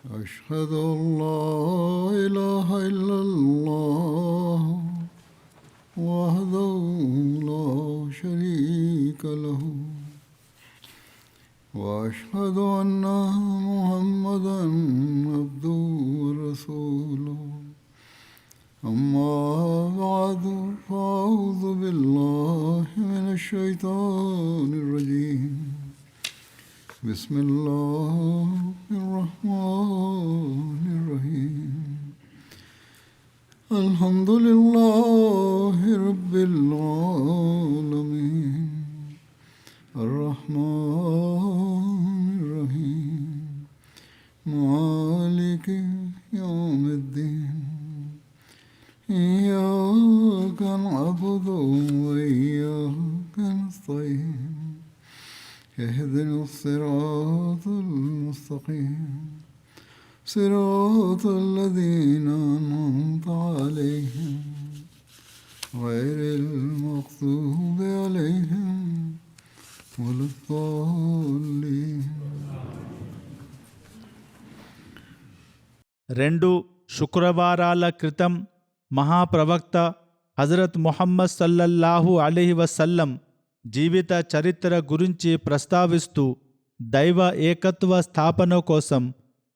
أشهد أن لا إله إلا الله وحده لا شريك له وأشهد أن محمدا عبده ورسوله أما بعد فأعوذ بالله من الشيطان الرجيم بسم الله الرحمن الرحيم الحمد لله رب العالمين الرحمن الرحيم مالك يوم الدين إياك نعبد وإياك نستعين اهدنا الصراط المستقيم صراط الذين أنعمت عليهم غير المغضوب عليهم ولا الضالين. 2 శుక్రవారాల క్రితం మహాప్రవక్త హజరత్ ముహమ్మద్ సల్లల్లాహు అలైహి వసల్లం జీవిత చరిత్ర గురించి ప్రస్తావిస్తూ దైవ ఏకత్వ స్థాపన కోసం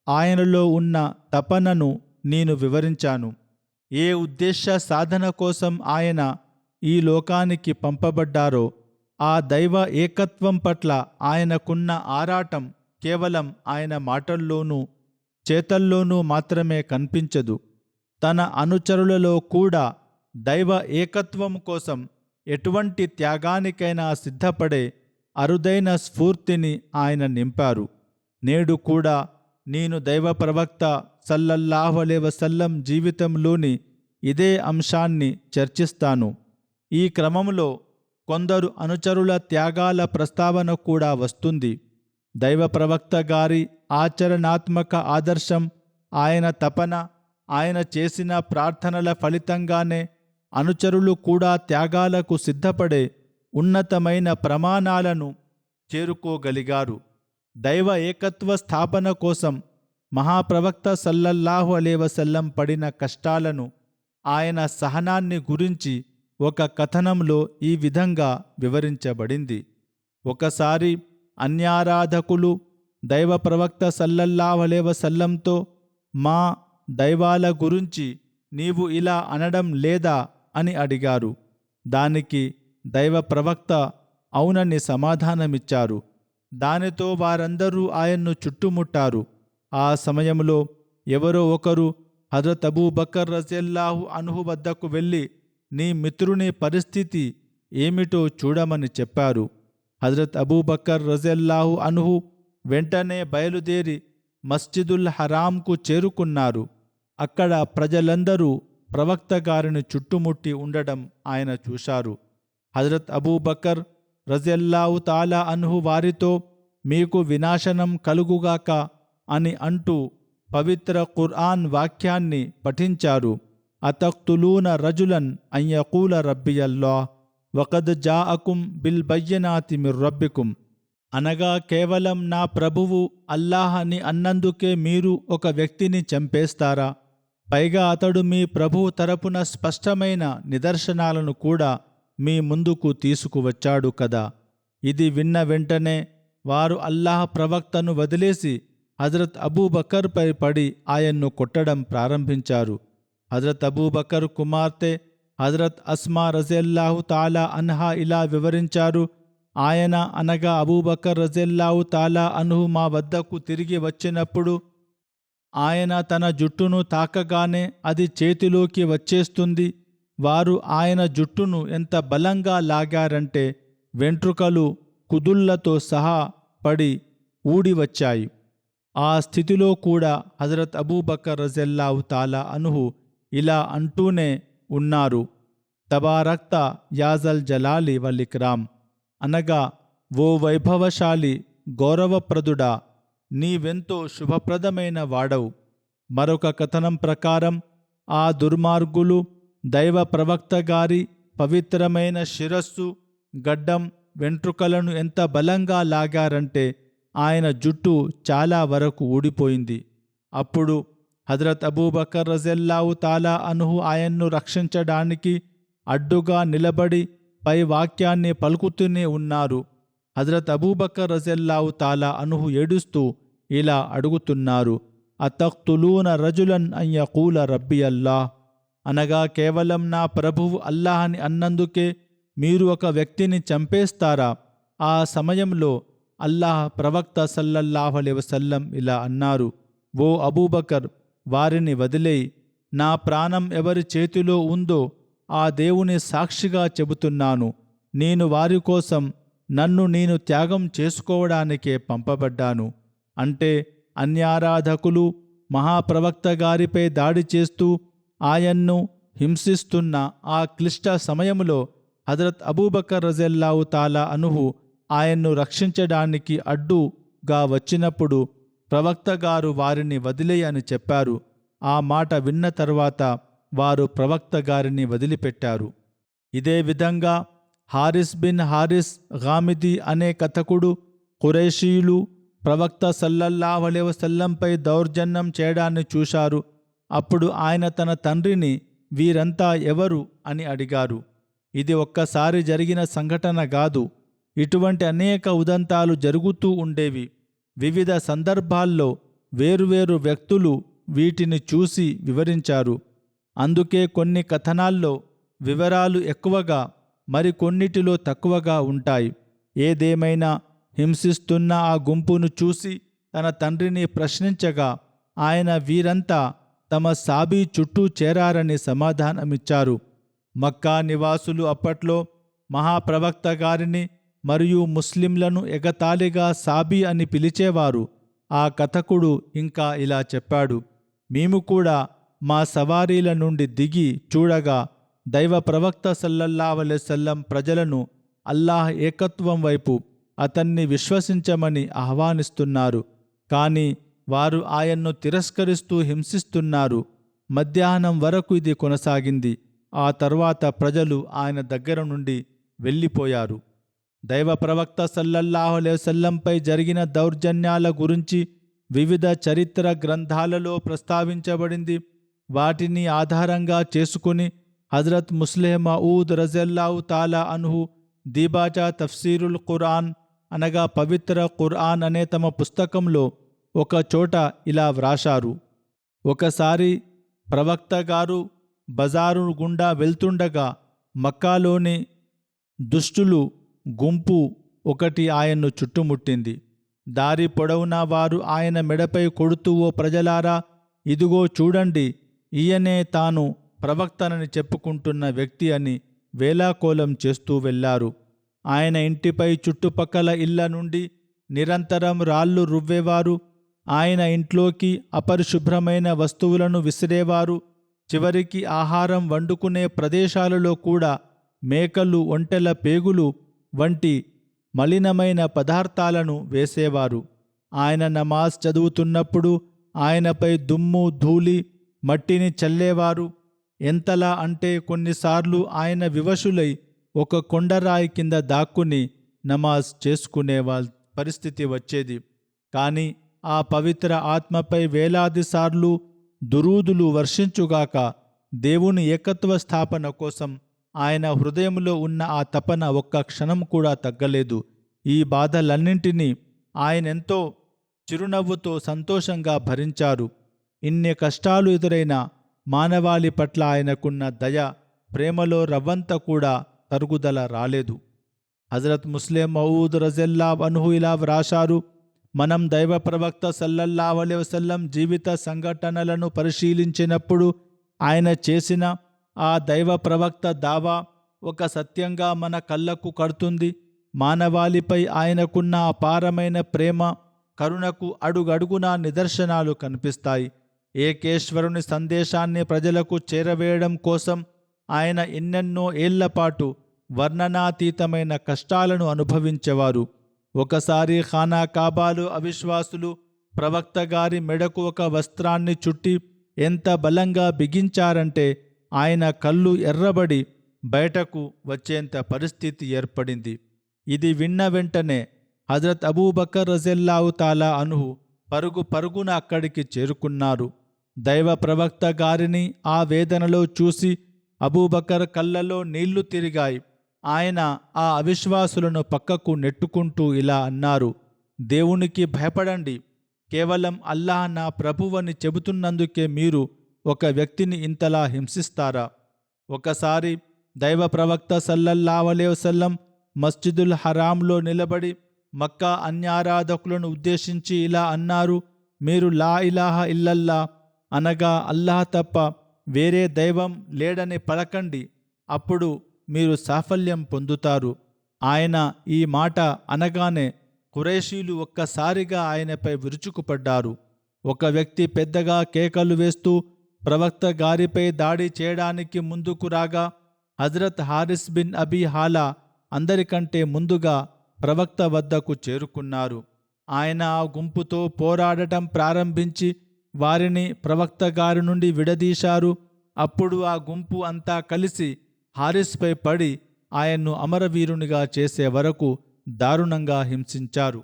ఆయనలో ఉన్న తపనను నేను వివరించాను. ఏ ఉద్దేశ సాధన కోసం ఆయన ఈ లోకానికి పంపబడ్డారో ఆ దైవ ఏకత్వం పట్ల ఆయనకున్న ఆరాటం కేవలం ఆయన మాటల్లోనూ చేతల్లోనూ మాత్రమే కనిపించదు. తన అనుచరులలో కూడా దైవ ఏకత్వం కోసం ఎటువంటి త్యాగానికైనా సిద్ధపడే అరుదైన స్ఫూర్తిని ఆయన నింపారు. నేడు కూడా నేను దైవ ప్రవక్త సల్లల్లాహు అలైహి వసల్లం జీవితంలోని ఇదే అంశాన్ని చర్చిస్తాను. ఈ క్రమంలో కొందరు అనుచరుల త్యాగాల ప్రస్తావన కూడా వస్తుంది. దైవ ప్రవక్త గారి ఆచరణాత్మక ఆదర్శం, ఆయన తపన, ఆయన చేసిన ప్రార్థనల ఫలితంగానే అనుచరులు కూడా త్యాగాలకు సిద్ధపడే ఉన్నతమైన ప్రమాణాలను చేరుకోగలిగారు. దైవ ఏకత్వ స్థాపన కోసం మహాప్రవక్త సల్లల్లాహు అలైహి వసల్లం పడిన కష్టాలను, ఆయన సహనాన్ని గురించి ఒక కథనంలో ఈ విధంగా వివరించబడింది. ఒకసారి అన్యారాధకులు దైవ ప్రవక్త సల్లల్లాహు అలైహి వసల్లంతో, మా దైవాల గురించి నీవు ఇలా అనడం లేదా అని అడిగారు. దానికి దైవ ప్రవక్త అవునని సమాధానమిచ్చారు. దానితో వారందరూ ఆయన్ను చుట్టుముట్టారు. ఆ సమయంలో ఎవరో ఒకరు హజరత్ అబూబకర్ రజియల్లాహు అన్హు వద్దకు వెళ్ళి నీ మిత్రుని పరిస్థితి ఏమిటో చూడమని చెప్పారు. హజరత్ అబూబకర్ రజియల్లాహు అన్హు వెంటనే బయలుదేరి మస్జిదుల్ హరాంకు చేరుకున్నారు. అక్కడ ప్రజలందరూ ప్రవక్త గారిని చుట్టుముట్టి ఉండడం ఆయన చూశారు. హజరత్ అబూబకర్ రజియల్లాహు తాలా అన్హు వారితో, మీకు వినాశనం కలుగుగాక అని అంటూ పవిత్ర ఖుర్ఆన్ వాక్యాన్ని పఠించారు. అతఖ్తులూన రజులన్ అన్ యఖూల రబ్బియల్లాహ్ వఖద్ జాఅకుం బిల్ బయ్యనాతి మిర్ రబ్బికుం, అనగా కేవలం నా ప్రభువు అల్లాహ్ అని అన్నందుకే మీరు ఒక వ్యక్తిని చంపేస్తారా? పైగా అతడు మీ ప్రభువు తరపున స్పష్టమైన నిదర్శనాలను కూడా మీ ముందుకు తీసుకువచ్చాడు కదా. ఇది విన్న వెంటనే వారు అల్లాహ్ ప్రవక్తను వదిలేసి హజరత్ అబూబకర్ పై పడి ఆయన్ను కొట్టడం ప్రారంభించారు. హజరత్ అబూబకర్ కుమార్తె హజరత్ అస్మా రజియల్లాహు తాలా అన్హా ఇలా వివరించారు. ఆయన అనగా అబూబకర్ రజియల్లాహు తాలా అన్హు మా వద్దకు తిరిగి వచ్చినప్పుడు ఆయన తన జుట్టును తాకగానే అది చేతిలోకి వచ్చేస్తుంది. వారు ఆయన జుట్టును ఎంత బలంగా లాగారంటే వెంట్రుకలు కుదుళ్లతో సహా పడి ఊడి వచ్చాయి. ఆ స్థితిలో కూడా హజరత్ అబూబకర్ రజియల్లాహు తాలా అన్హు ఇలా అంటూనే ఉన్నారు, తబారక్త యాజల్ జలాలి వల్ ఇక్రామ్, అనగా ఓ వైభవశాలి గౌరవప్రదుడా, నీవెంతో శుభప్రదమైన వాడవు. మరొక కథనం ప్రకారం ఆ దుర్మార్గులు దైవ ప్రవక్త గారి పవిత్రమైన శిరస్సు, గడ్డం, వెంట్రుకలను ఎంత బలంగా లాగారంటే ఆయన జుట్టు చాలా వరకు ఊడిపోయింది. అప్పుడు హజరత్ అబూబకర్ రజల్లాహు తాలా అన్హు ఆయన్ను రక్షించడానికి అడ్డుగా నిలబడి పై వాక్యాన్ని పలుకుతూనే ఉన్నారు. హజరత్ అబూబకర్ రజల్లాహు తాలా అన్హు ఏడుస్తూ ఇలా అడుగుతున్నారు, అతఖ్తులూన రజులన్ అన్ యఖూల రబ్బి అల్లాహ్, అనగా కేవలం నా ప్రభువు అల్లాహ్ అని అన్నందుకే మీరు ఒక వ్యక్తిని చంపేస్తారా? ఆ సమయంలో అల్లాహ్ ప్రవక్త సల్లల్లాహు అలైహి వసల్లం ఇలా అన్నారు, ఓ అబూబకర్, వారిని వదిలేయి. నా ప్రాణం ఎవరి చేతిలో ఉందో ఆ దేవుని సాక్షిగా చెబుతున్నాను, నేను వారి కోసం నన్ను నేను త్యాగం చేసుకోవడానికే పంపబడ్డాను. అంటే అన్యారాధకులు మహాప్రవక్త గారిపై దాడి చేస్తూ ఆయన్ను హింసిస్తున్న ఆ క్లిష్ట సమయంలో హజరత్ అబూబకర్ రజల్లాహు తాలా అన్హు ఆయన్ను రక్షించడానికి అడ్డుగా వచ్చినప్పుడు ప్రవక్త గారు వారిని వదిలేయి అని చెప్పారు. ఆ మాట విన్న తర్వాత వారు ప్రవక్త గారిని వదిలిపెట్టారు. ఇదే విధంగా హారిస్ బిన్ హారిస్ గామిదీ అనే కథకుడు ఖురైషీలు ప్రవక్త సల్లల్లాహు అలైహి వసల్లంపై దౌర్జన్యం చేయడాన్ని చూశారు. అప్పుడు ఆయన తన తండ్రిని వీరంతా ఎవరు అని అడిగారు. ఇది ఒక్కసారి జరిగిన సంఘటన కాదు, ఇటువంటి అనేక ఉదంతాలు జరుగుతూ ఉండేవి. వివిధ సందర్భాల్లో వేరువేరు వ్యక్తులు వీటిని చూసి వివరించారు. అందుకే కొన్ని కథనాల్లో వివరాలు ఎక్కువగా, మరికొన్నిటిలో తక్కువగా ఉంటాయి. ఏదేమైనా హింసిస్తున్న ఆ గుంపును చూసి తన తండ్రిని ప్రశ్నించగా ఆయన వీరంతా తమ సాబీ చుట్టూ చేరారని సమాధానమిచ్చారు. మక్కా నివాసులు అప్పట్లో మహాప్రవక్త గారిని మరియు ముస్లింలను ఎగతాళిగా సాబీ అని పిలిచేవారు. ఆ కథకుడు ఇంకా ఇలా చెప్పాడు, మేము కూడా మా సవారీల నుండి దిగి చూడగా దైవ ప్రవక్త సల్లల్లాహు అలైహి వసల్లం ప్రజలను అల్లాహ్ ఏకత్వం వైపు, అతన్ని విశ్వసించమని ఆహ్వానిస్తున్నారు. కానీ వారు ఆయన్ను తిరస్కరిస్తూ హింసిస్తున్నారు. మధ్యాహ్నం వరకు ఇది కొనసాగింది. ఆ తర్వాత ప్రజలు ఆయన దగ్గర నుండి వెళ్ళిపోయారు. దైవ ప్రవక్త సల్లల్లాహు అలైహి వసల్లంపై జరిగిన దౌర్జన్యాల గురించి వివిధ చరిత్ర గ్రంథాలలో ప్రస్తావించబడింది. వాటిని ఆధారంగా చేసుకుని హజరత్ ముస్లిహ్ మఊద్ రజల్లాహు తాలా అన్హు దీబాజా తఫ్సీరుల్ ఖురాన్ అనగా పవిత్ర ఖురాన్ అనే తమ పుస్తకంలో ఒక చోట ఇలా వ్రాశారు, ఒకసారి ప్రవక్త గారు బజారు గుండా వెళ్తుండగా మక్కాలోని దుష్టులు గుంపు ఒకటి ఆయన్ను చుట్టుముట్టింది. దారి పొడవునా వారు ఆయన మెడపై కొడుతూ, ఓ ప్రజలారా, ఇదిగో చూడండి, ఈయనే తాను ప్రవక్తనని చెప్పుకుంటున్న వ్యక్తి అని వేలాకోలం చేస్తూ వెళ్లారు. ఆయన ఇంటిపై చుట్టుపక్కల ఇళ్ల నుండి నిరంతరం రాళ్లు రువ్వేవారు. ఆయన ఇంట్లోకి అపరిశుభ్రమైన వస్తువులను విసిరేవారు. చివరికి ఆహారం వండుకునే ప్రదేశాలలో కూడా మేకలు, ఒంటెల పేగులు వంటి మలినమైన పదార్థాలను వేసేవారు. ఆయన నమాజ్ చదువుతున్నప్పుడు ఆయనపై దుమ్ము, ధూళి, మట్టిని చల్లేవారు. ఎంతలా అంటే కొన్నిసార్లు ఆయన వివశులై ఒక కొండరాయి కింద దాక్కుని నమాజ్ చేసుకునే పరిస్థితి వచ్చేది. కానీ ఆ పవిత్ర ఆత్మపై వేలాది సార్లు దురూదులు వర్షించుగాక. దేవుని ఏకత్వ స్థాపన కోసం ఆయన హృదయంలో ఉన్న ఆ తపన ఒక్క క్షణం కూడా తగ్గలేదు. ఈ బాధలన్నింటినీ ఆయనెంతో చిరునవ్వుతో సంతోషంగా భరించారు. ఇన్ని కష్టాలు ఎదురైనా మానవాళి పట్ల ఆయనకున్న దయ, ప్రేమలో రవ్వంత కూడా తరుగుదల రాలేదు. హజరత్ ముస్లిం మౌద్ రజల్లాహు అన్హు ఇలా వ్రాశారు, మనం దైవ ప్రవక్త సల్లల్లాహు అలైహి వసల్లం జీవిత సంఘటనలను పరిశీలించినప్పుడు ఆయన చేసిన ఆ దైవ ప్రవక్త దావా ఒక సత్యంగా మన కళ్ళకు కడుతుంది. మానవాళిపై ఆయనకున్న అపారమైన ప్రేమ, కరుణకు అడుగడుగునా నిదర్శనాలు కనిపిస్తాయి. ఏకేశ్వరుని సందేశాన్ని ప్రజలకు చేరవేయడం కోసం ఆయన ఎన్నెన్నో ఏళ్లపాటు వర్ణనాతీతమైన కష్టాలను అనుభవించేవారు. ఒకసారి ఖానా కాబాలో అవిశ్వాసులు ప్రవక్త గారి మెడకు ఒక వస్త్రాన్ని చుట్టి ఎంత బలంగా బిగించారంటే ఆయన కళ్ళు ఎర్రబడి బయటకు వచ్చేంత పరిస్థితి ఏర్పడింది. ఇది విన్న వెంటనే హజరత్ అబూబకర్ రజల్లాహు తాలా అన్హు పరుగు పరుగున అక్కడికి చేరుకున్నారు. దైవ ప్రవక్త గారిని ఆ వేదనలో చూసి అబూబకర్ కళ్ళలో నీళ్లు తిరిగాయి. ఆయన ఆ అవిశ్వాసులను పక్కకు నెట్టుకుంటూ ఇలా అన్నారు: దేవునికి భయపడండి. కేవలం అల్లాహ్ నా ప్రభువని చెబుతున్నందుకే మీరు ఒక వ్యక్తిని ఇంతలా హింసిస్తారా? ఒకసారి దైవ ప్రవక్త సల్లల్లాహు అలైహి వసల్లం మస్జిదుల్ హరాంలో నిలబడి మక్కా అన్యారాధకులను ఉద్దేశించి ఇలా అన్నారు: మీరు లా ఇలాహా ఇల్లల్లా అనగా అల్లాహ్ తప్ప వేరే దైవం లేడని పలకండి, అప్పుడు మీరు సాఫల్యం పొందుతారు. ఆయన ఈ మాట అనగానే ఖురైషీలు ఒక్కసారిగా ఆయనపై విరుచుకుపడ్డారు. ఒక వ్యక్తి పెద్దగా కేకలు వేస్తూ ప్రవక్త గారిపై దాడి చేయడానికి ముందుకు రాగా హజరత్ హారిస్ బిన్ అబీ హాలా అందరికంటే ముందుగా ప్రవక్త వద్దకు చేరుకున్నారు. ఆయన ఆ గుంపుతో పోరాడటం ప్రారంభించి వారిని ప్రవక్త గారి నుండి విడదీశారు. అప్పుడు ఆ గుంపు అంతా కలిసి హారిస్పై పడి ఆయన్ను అమరవీరునిగా చేసే వరకు దారుణంగా హింసించారు.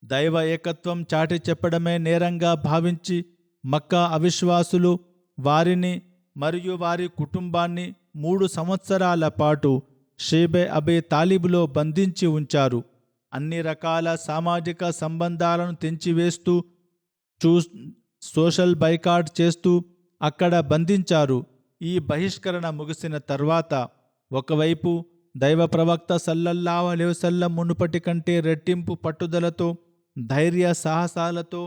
దైవ ఏకత్వం చాటి చెప్పడమే నేరంగా భావించి మక్కా అవిశ్వాసులు వారిని మరియు వారి కుటుంబాన్ని 3 సంవత్సరాల పాటు షేబే అబీ తాలిబులో బంధించి ఉంచారు. అన్ని రకాల సామాజిక సంబంధాలను తెంచివేస్తూ సోషల్ బైకాట్ చేస్తూ అక్కడ బంధించారు. ఈ బహిష్కరణ ముగిసిన తర్వాత ఒకవైపు దైవ ప్రవక్త సల్లల్లాహు అలైహి వసల్లం మునుపటి కంటే రెట్టింపు పట్టుదలతో ధైర్య సాహసాలతో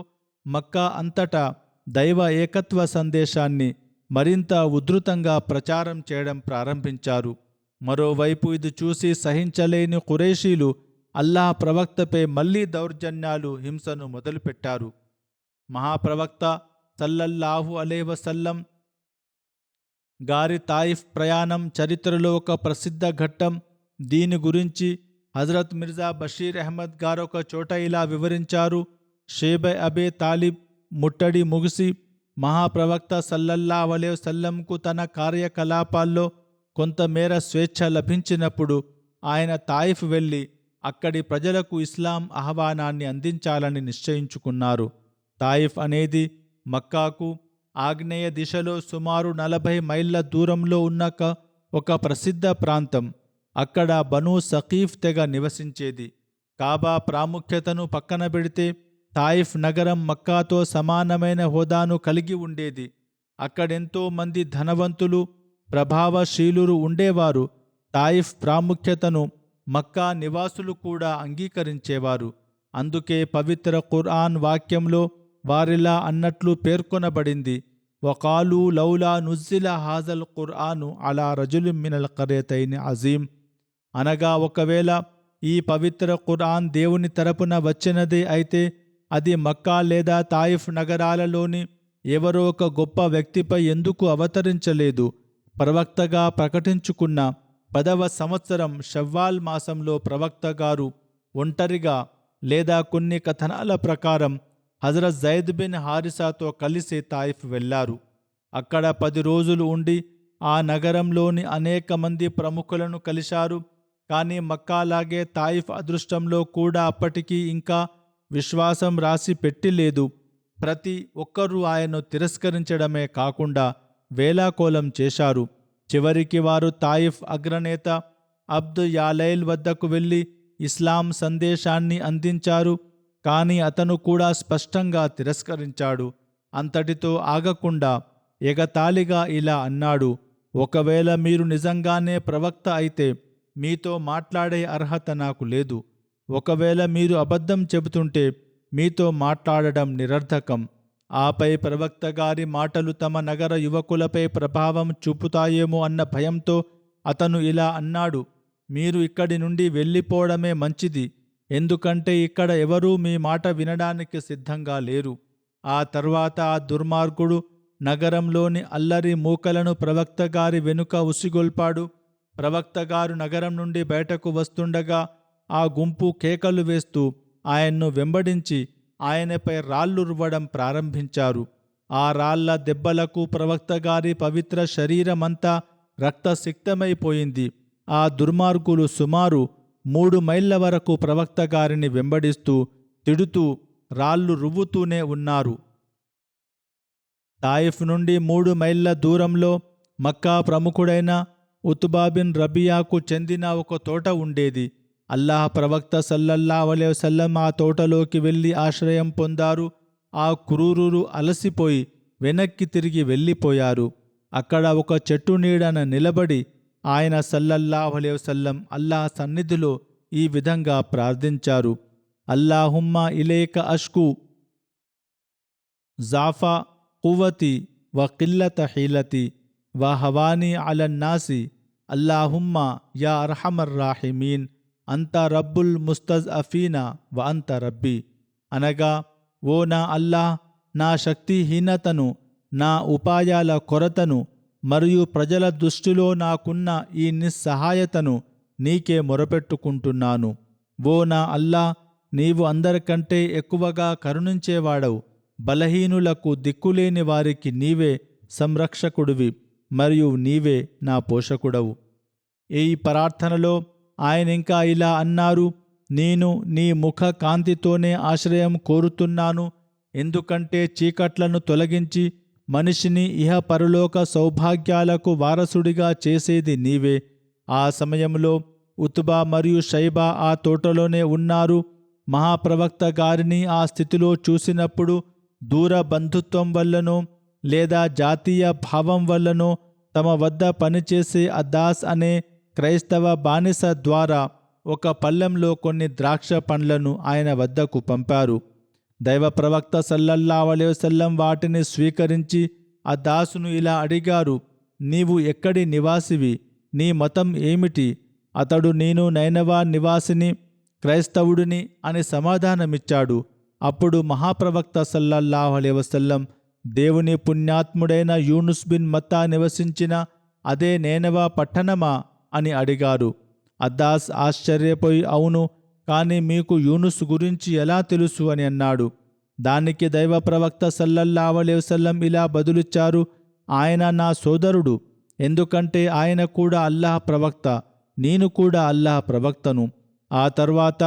మక్కా అంతటా దైవ ఏకత్వ సందేశాన్ని మరింత ఉధృతంగా ప్రచారం చేయడం ప్రారంభించారు. మరోవైపు ఇది చూసి సహించలేని ఖురైషీలు అల్లాహ్ ప్రవక్తపై మళ్లీ దౌర్జన్యాలు, హింసను మొదలుపెట్టారు. మహాప్రవక్త సల్లల్లాహు అలైహి వసల్లం గారి తాయిఫ్ ప్రయాణం చరిత్రలో ఒక ప్రసిద్ధ ఘట్టం. దీని గురించి హజరత్ మిర్జా బషీర్ అహ్మద్ గారొక చోట ఇలా వివరించారు: షేబే అబే తాలిబ్ ముట్టడి ముగిసి మహాప్రవక్త సల్లల్లాహు అలైహి వసల్లంకు తన కార్యకలాపాల్లో కొంతమేర స్వేచ్ఛ లభించినప్పుడు ఆయన తాయిఫ్ వెళ్ళి అక్కడి ప్రజలకు ఇస్లాం ఆహ్వానాన్ని అందించాలని నిశ్చయించుకున్నారు. తాయిఫ్ అనేది మక్కాకు ఆగ్నేయ దిశలో సుమారు 40 మైళ్ళ దూరంలో ఉన్న ఒక ప్రసిద్ధ ప్రాంతం. అక్కడ బనూ సకీఫ్ తెగ నివసించేది. కాబా ప్రాముఖ్యతను పక్కన పెడితే తాయిఫ్ నగరం మక్కాతో సమానమైన హోదాను కలిగి ఉండేది. అక్కడెంతో మంది ధనవంతులు, ప్రభావశీలురు ఉండేవారు. తాయిఫ్ ప్రాముఖ్యతను మక్కా నివాసులు కూడా అంగీకరించేవారు. అందుకే పవిత్ర ఖుర్ఆన్ వాక్యంలో వారిలా అన్నట్లు పేర్కొనబడింది: వకాలూ లౌలా నుజ్జిల హాజల్ ఖుర్ఆను అలా రజులిం మినల్ ఖర్యతైని అజీం. అనగా ఒకవేళ ఈ పవిత్ర ఖుర్ఆన్ దేవుని తరపున వచ్చినదే అయితే అది మక్కా లేదా తాయిఫ్ నగరాలలోని ఎవరో ఒక గొప్ప వ్యక్తిపై ఎందుకు అవతరించలేదు? ప్రవక్తగా ప్రకటించుకున్న 10వ సంవత్సరం షవ్వాల్ మాసంలో ప్రవక్త గారు ఒంటరిగా లేదా కొన్ని కథనాల ప్రకారం హజరత్ జైద్ బిన్ హారిసాతో కలిసి తాయిఫ్ వెళ్లారు. అక్కడ 10 రోజులు ఉండి ఆ నగరంలోని అనేక మంది ప్రముఖులను కలిశారు. కానీ మక్కాలాగే తాయిఫ్ అదృష్టంలో కూడా అప్పటికీ ఇంకా విశ్వాసం రాసి పెట్టిలేదు. ప్రతి ఒక్కరూ ఆయన్ను తిరస్కరించడమే కాకుండా వేలాకోలం చేశారు. చివరికి వారు తాయిఫ్ అగ్రనేత అబ్ద్ యాలైల్ వద్దకు వెళ్ళి ఇస్లాం సందేశాన్ని అందించారు. కానీ అతను కూడా స్పష్టంగా తిరస్కరించాడు. అంతటితో ఆగకుండా ఎగతాళిగా ఇలా అన్నాడు: ఒకవేళ మీరు నిజంగానే ప్రవక్త అయితే మీతో మాట్లాడే అర్హత నాకు లేదు. ఒకవేళ మీరు అబద్ధం చెబుతుంటే మీతో మాట్లాడడం నిరర్థకం. ఆపై ప్రవక్త గారి మాటలు తమ నగర యువకులపై ప్రభావం చూపుతాయేమో అన్న భయంతో అతను ఇలా అన్నాడు: మీరు ఇక్కడి నుండి వెళ్ళిపోవడమే మంచిది, ఎందుకంటే ఇక్కడ ఎవరూ మీ మాట వినడానికి సిద్ధంగా లేరు. ఆ తర్వాత ఆ దుర్మార్గుడు నగరంలోని అల్లరి మూకలను ప్రవక్త గారి వెనుక ఉసిగొల్పాడు. ప్రవక్త గారు నగరం నుండి బయటకు వస్తుండగా ఆ గుంపు కేకలు వేస్తూ ఆయన్ను వెంబడించి ఆయనపై రాళ్లురువ్వడం ప్రారంభించారు. ఆ రాళ్ల దెబ్బలకు ప్రవక్త గారి పవిత్ర శరీరమంతా రక్తసిక్తమైపోయింది. ఆ దుర్మార్గులు సుమారు 3 మైళ్ళ వరకు ప్రవక్త గారిని వెంబడిస్తూ తిడుతూ రాళ్ళు రువ్వుతూనే ఉన్నారు. తాయిఫ్ నుండి 3 మైళ్ళ దూరంలో మక్కా ప్రముఖుడైన ఉత్బా బిన్ రబియాకు చెందిన ఒక తోట ఉండేది. అల్లాహ్ ప్రవక్త సల్లల్లాహు అలైహి వసల్లం ఆ తోటలోకి వెళ్ళి ఆశ్రయం పొందారు. ఆ క్రూరులు అలసిపోయి వెనక్కి తిరిగి వెళ్ళిపోయారు. అక్కడ ఒక చెట్టు నీడన నిలబడి ఆయన సల్లల్లాహు అలైహి వసల్లం అల్లాహ్ సన్నిధిలో ఈ విధంగా ప్రార్థించారు: అల్లాహుమ్మా ఇలైక అష్కు జాఫా కువ్వతి వ కిల్లత హీలతి వ హవానీ అలన్నాసి అల్లాహుమ్మా యా అర్హమర్ రాహిమీన్ అంత రబ్బుల్ ముస్తజ్అఫీనా వ అంత రబ్బీ. అనగా, ఓ నా అల్లాహ్, నా శక్తిహీనతను, నా ఉపాయాల కొరతను మరియు ప్రజల దృష్టిలో నాకున్న ఈ నిస్సహాయతను నీకే మొరపెట్టుకుంటున్నాను. ఓ నా అల్లాహ్, నీవు అందరికంటే ఎక్కువగా కరుణించేవాడవు. బలహీనులకు, దిక్కులేని వారికి నీవే సంరక్షకుడివి మరియు నీవే నా పోషకుడవు. ఈ ప్రార్థనలో ఆయన ఇంకా ఇలా అన్నారు: నేను నీ ముఖ కాంతితోనే ఆశ్రయం కోరుతున్నాను, ఎందుకంటే చీకట్లను తొలగించి మనిషిని ఇహ పరలోక సౌభాగ్యాలకు వారసుడిగా చేసేది నీవే. ఆ సమయంలో ఉత్బా మరియు షైబా ఆ తోటలోనే ఉన్నారు. మహాప్రవక్త గారిని ఆ స్థితిలో చూసినప్పుడు దూర బంధుత్వం వల్లనో లేదా జాతీయ భావం వల్లనో తమ వద్ద పనిచేసే అద్దాస్ అనే క్రైస్తవ బానిస ద్వారా ఒక పళ్ళెంలో కొన్ని ద్రాక్ష పండ్లను ఆయన వద్దకు పంపారు. దైవ ప్రవక్త సల్లల్లాహు అలైహి వసల్లం వాటిని స్వీకరించి అద్దాసును ఇలా అడిగారు: నీవు ఎక్కడి నివాసివి? నీ మతం ఏమిటి? అతడు నేను నైనవా నివాసిని, క్రైస్తవుడిని అని సమాధానమిచ్చాడు. అప్పుడు మహాప్రవక్త సల్లల్లాహు అలైహి వసల్లం దేవుని పుణ్యాత్ముడైన యూనుస్ బిన్ మత్తా నివసించిన అదే నేనవా పట్టణమా అని అడిగారు. అద్దాస్ ఆశ్చర్యపోయి, అవును, కానీ మీకు యూనుస్ గురించి ఎలా తెలుసు అని అన్నాడు. దానికి దైవ ప్రవక్త సల్లల్లాహు అలైహి వసల్లం ఇలా బదులిచ్చారు: ఆయన నా సోదరుడు, ఎందుకంటే ఆయన కూడా అల్లాహ్ ప్రవక్త, నేను కూడా అల్లాహ్ ప్రవక్తను. ఆ తర్వాత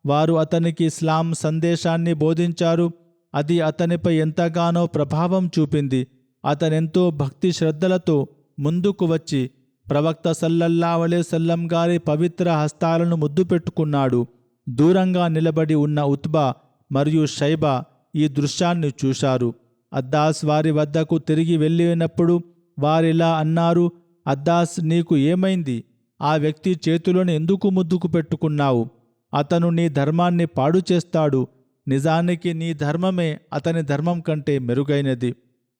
వారు అతనికి ఇస్లాం సందేశాన్ని బోధించారు. అది అతనిపై ఎంతగానో ప్రభావం చూపింది. అతనెంతో భక్తి శ్రద్ధలతో ముందుకు వచ్చి ప్రవక్త సల్లల్లాహు అలైహి వసల్లం గారి పవిత్ర హస్తాలను ముద్దు పెట్టుకున్నాడు. దూరంగా నిలబడి ఉన్న ఉత్బా మరియు షైబా ఈ దృశ్యాన్ని చూశారు. అద్దాస్ వారి వద్దకు తిరిగి వెళ్ళినప్పుడు వారిలా అన్నారు: అద్దాస్, నీకు ఏమైంది? ఆ వ్యక్తి చేతులను ఎందుకు ముద్దుకు పెట్టుకున్నావు? అతను నీ ధర్మాన్ని పాడు చేస్తాడు. నిజానికి నీ ధర్మమే అతని ధర్మం కంటే మెరుగైనది.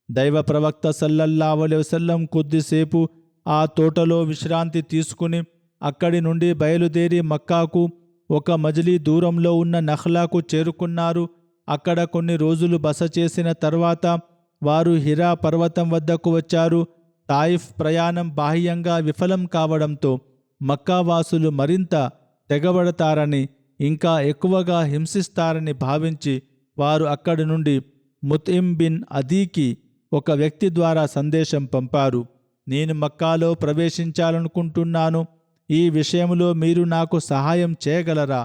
దైవ ప్రవక్త సల్లల్లాహు అలైహి వసల్లం కొద్దిసేపు ఆ తోటలో విశ్రాంతి తీసుకుని అక్కడి నుండి బయలుదేరి మక్కాకు ఒక మజిలీ దూరంలో ఉన్న నఖ్లాకు చేరుకున్నారు. అక్కడ కొన్ని రోజులు బస చేసిన తర్వాత వారు హిరా పర్వతం వద్దకు వచ్చారు. తాయిఫ్ ప్రయాణం బాహ్యంగా విఫలం కావడంతో మక్కావాసులు మరింత తెగబడతారని, ఇంకా ఎక్కువగా హింసిస్తారని భావించి వారు అక్కడి నుండి ముత్ఇమ్ బిన్ అదీకి ఒక వ్యక్తి ద్వారా సందేశం పంపారు: నేను మక్కాలో ప్రవేశించాలనుకుంటున్నాను. ఈ విషయంలో మీరు నాకు సహాయం చేయగలరా?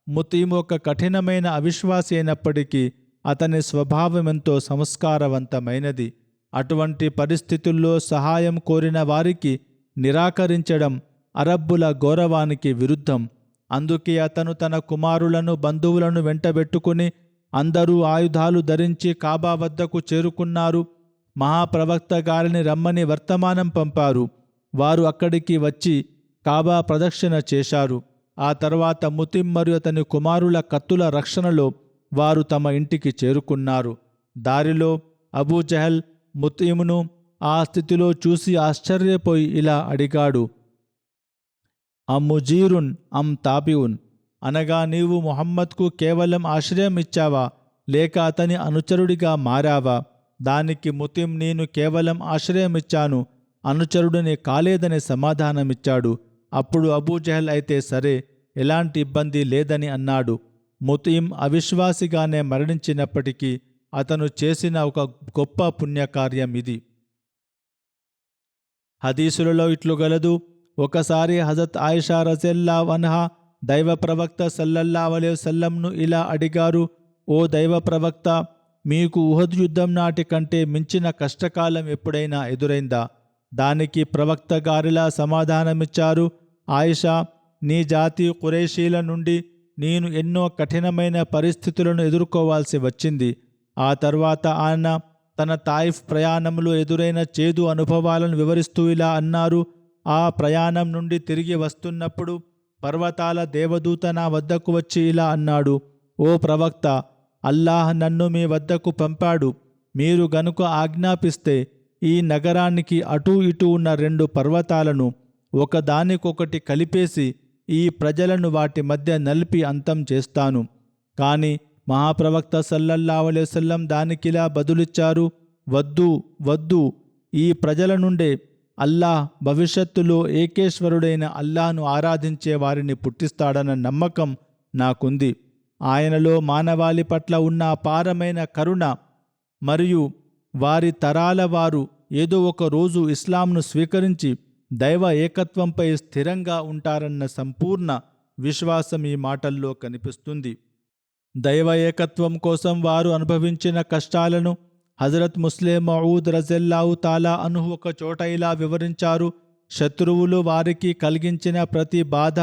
ముతీమ్ ఒక కఠినమైన అవిశ్వాసి అయినప్పటికీ అతని స్వభావమెంతో సంస్కారవంతమైనది. అటువంటి పరిస్థితుల్లో సహాయం కోరిన వారికి నిరాకరించడం అరబ్బుల గౌరవానికి విరుద్ధం. అందుకే అతను తన కుమారులను, బంధువులను వెంటబెట్టుకుని అందరూ ఆయుధాలు ధరించి కాబా వద్దకు చేరుకున్నారు. మహాప్రవక్త గారిని రమ్మని వర్తమానం పంపారు. వారు అక్కడికి వచ్చి కాబా ప్రదక్షిణ చేశారు. ఆ తర్వాత ముతిమ్ మరియు అతని కుమారుల కత్తుల రక్షణలో వారు తమ ఇంటికి చేరుకున్నారు. దారిలో అబూజహల్ ముతిమ్ను ఆ స్థితిలో చూసి ఆశ్చర్యపోయి ఇలా అడిగాడు: అమ్ముజీరున్ అమ్ తాబిఉన్, అనగా నీవు ముహమ్మద్కు కేవలం ఆశ్రయం ఇచ్చావా లేక అతని అనుచరుడిగా మారావా? దానికి ముతిమ్, నేను కేవలం ఆశ్రయమిచ్చాను, అనుచరుడిని కాలేదని సమాధానమిచ్చాడు. అప్పుడు అబూజహల్, అయితే సరే, ఎలాంటి ఇబ్బంది లేదని అన్నాడు. ముతిమ్ అవిశ్వాసిగానే మరణించినప్పటికీ అతను చేసిన ఒక గొప్ప పుణ్యకార్యం ఇది. హదీసులలో ఇట్లు గలదు: ఒకసారి హజరత్ ఆయిషా రజల్లాహు అన్హా దైవ ప్రవక్త సల్లల్లాహు అలైహి వసల్లంను ఇలా అడిగారు: ఓ దైవ ప్రవక్త, మీకు ఉహద్ యుద్ధం నాటి కంటే మించిన కష్టకాలం ఎప్పుడైనా ఎదురైందా? దానికి ప్రవక్త గారిలా సమాధానమిచ్చారు, ఆయిషా, నీ జాతి ఖురైషీల నుండి నేను ఎన్నో కఠినమైన పరిస్థితులను ఎదుర్కోవాల్సి వచ్చింది. ఆ తర్వాత ఆయన తన తాయిఫ్ ప్రయాణంలో ఎదురైన చేదు అనుభవాలను వివరిస్తూ ఇలా అన్నారు. ఆ ప్రయాణం నుండి తిరిగి వస్తున్నప్పుడు పర్వతాల దేవదూత నా వద్దకు వచ్చి ఇలా అన్నాడు, ఓ ప్రవక్త, అల్లాహ్ నన్ను మీ వద్దకు పంపాడు. మీరు గనుక ఆజ్ఞాపిస్తే ఈ నగరానికి అటూ ఇటూ ఉన్న 2 పర్వతాలను ఒకదానికొకటి కలిపేసి ఈ ప్రజలను వాటి మధ్య నలిపి అంతం చేస్తాను. కాని మహాప్రవక్త సల్లల్లాహు అలైహి వసల్లం దానికిలా బదులిచ్చారు, వద్దు వద్దు, ఈ ప్రజల నుండే అల్లాహ్ భవిష్యత్తులో ఏకేశ్వరుడైన అల్లాహ్ను ఆరాధించే వారిని పుట్టిస్తాడన్న నమ్మకం నాకుంది. ఆయనలో మానవాళి పట్ల ఉన్న అపారమైన కరుణ మరియు వారి తరాల వారు ఏదో ఒక రోజు ఇస్లాంను స్వీకరించి దైవ ఏకత్వంపై స్థిరంగా ఉంటారన్న సంపూర్ణ విశ్వాసం ఈ మాటల్లో కనిపిస్తుంది. దైవ ఏకత్వం కోసం వారు అనుభవించిన కష్టాలను హజరత్ ముస్లిం మౌద్ రజల్లాహు తాలా అన్హు ఒక చోట ఇలా వివరించారు. శత్రువులు వారికి కలిగించిన ప్రతి బాధ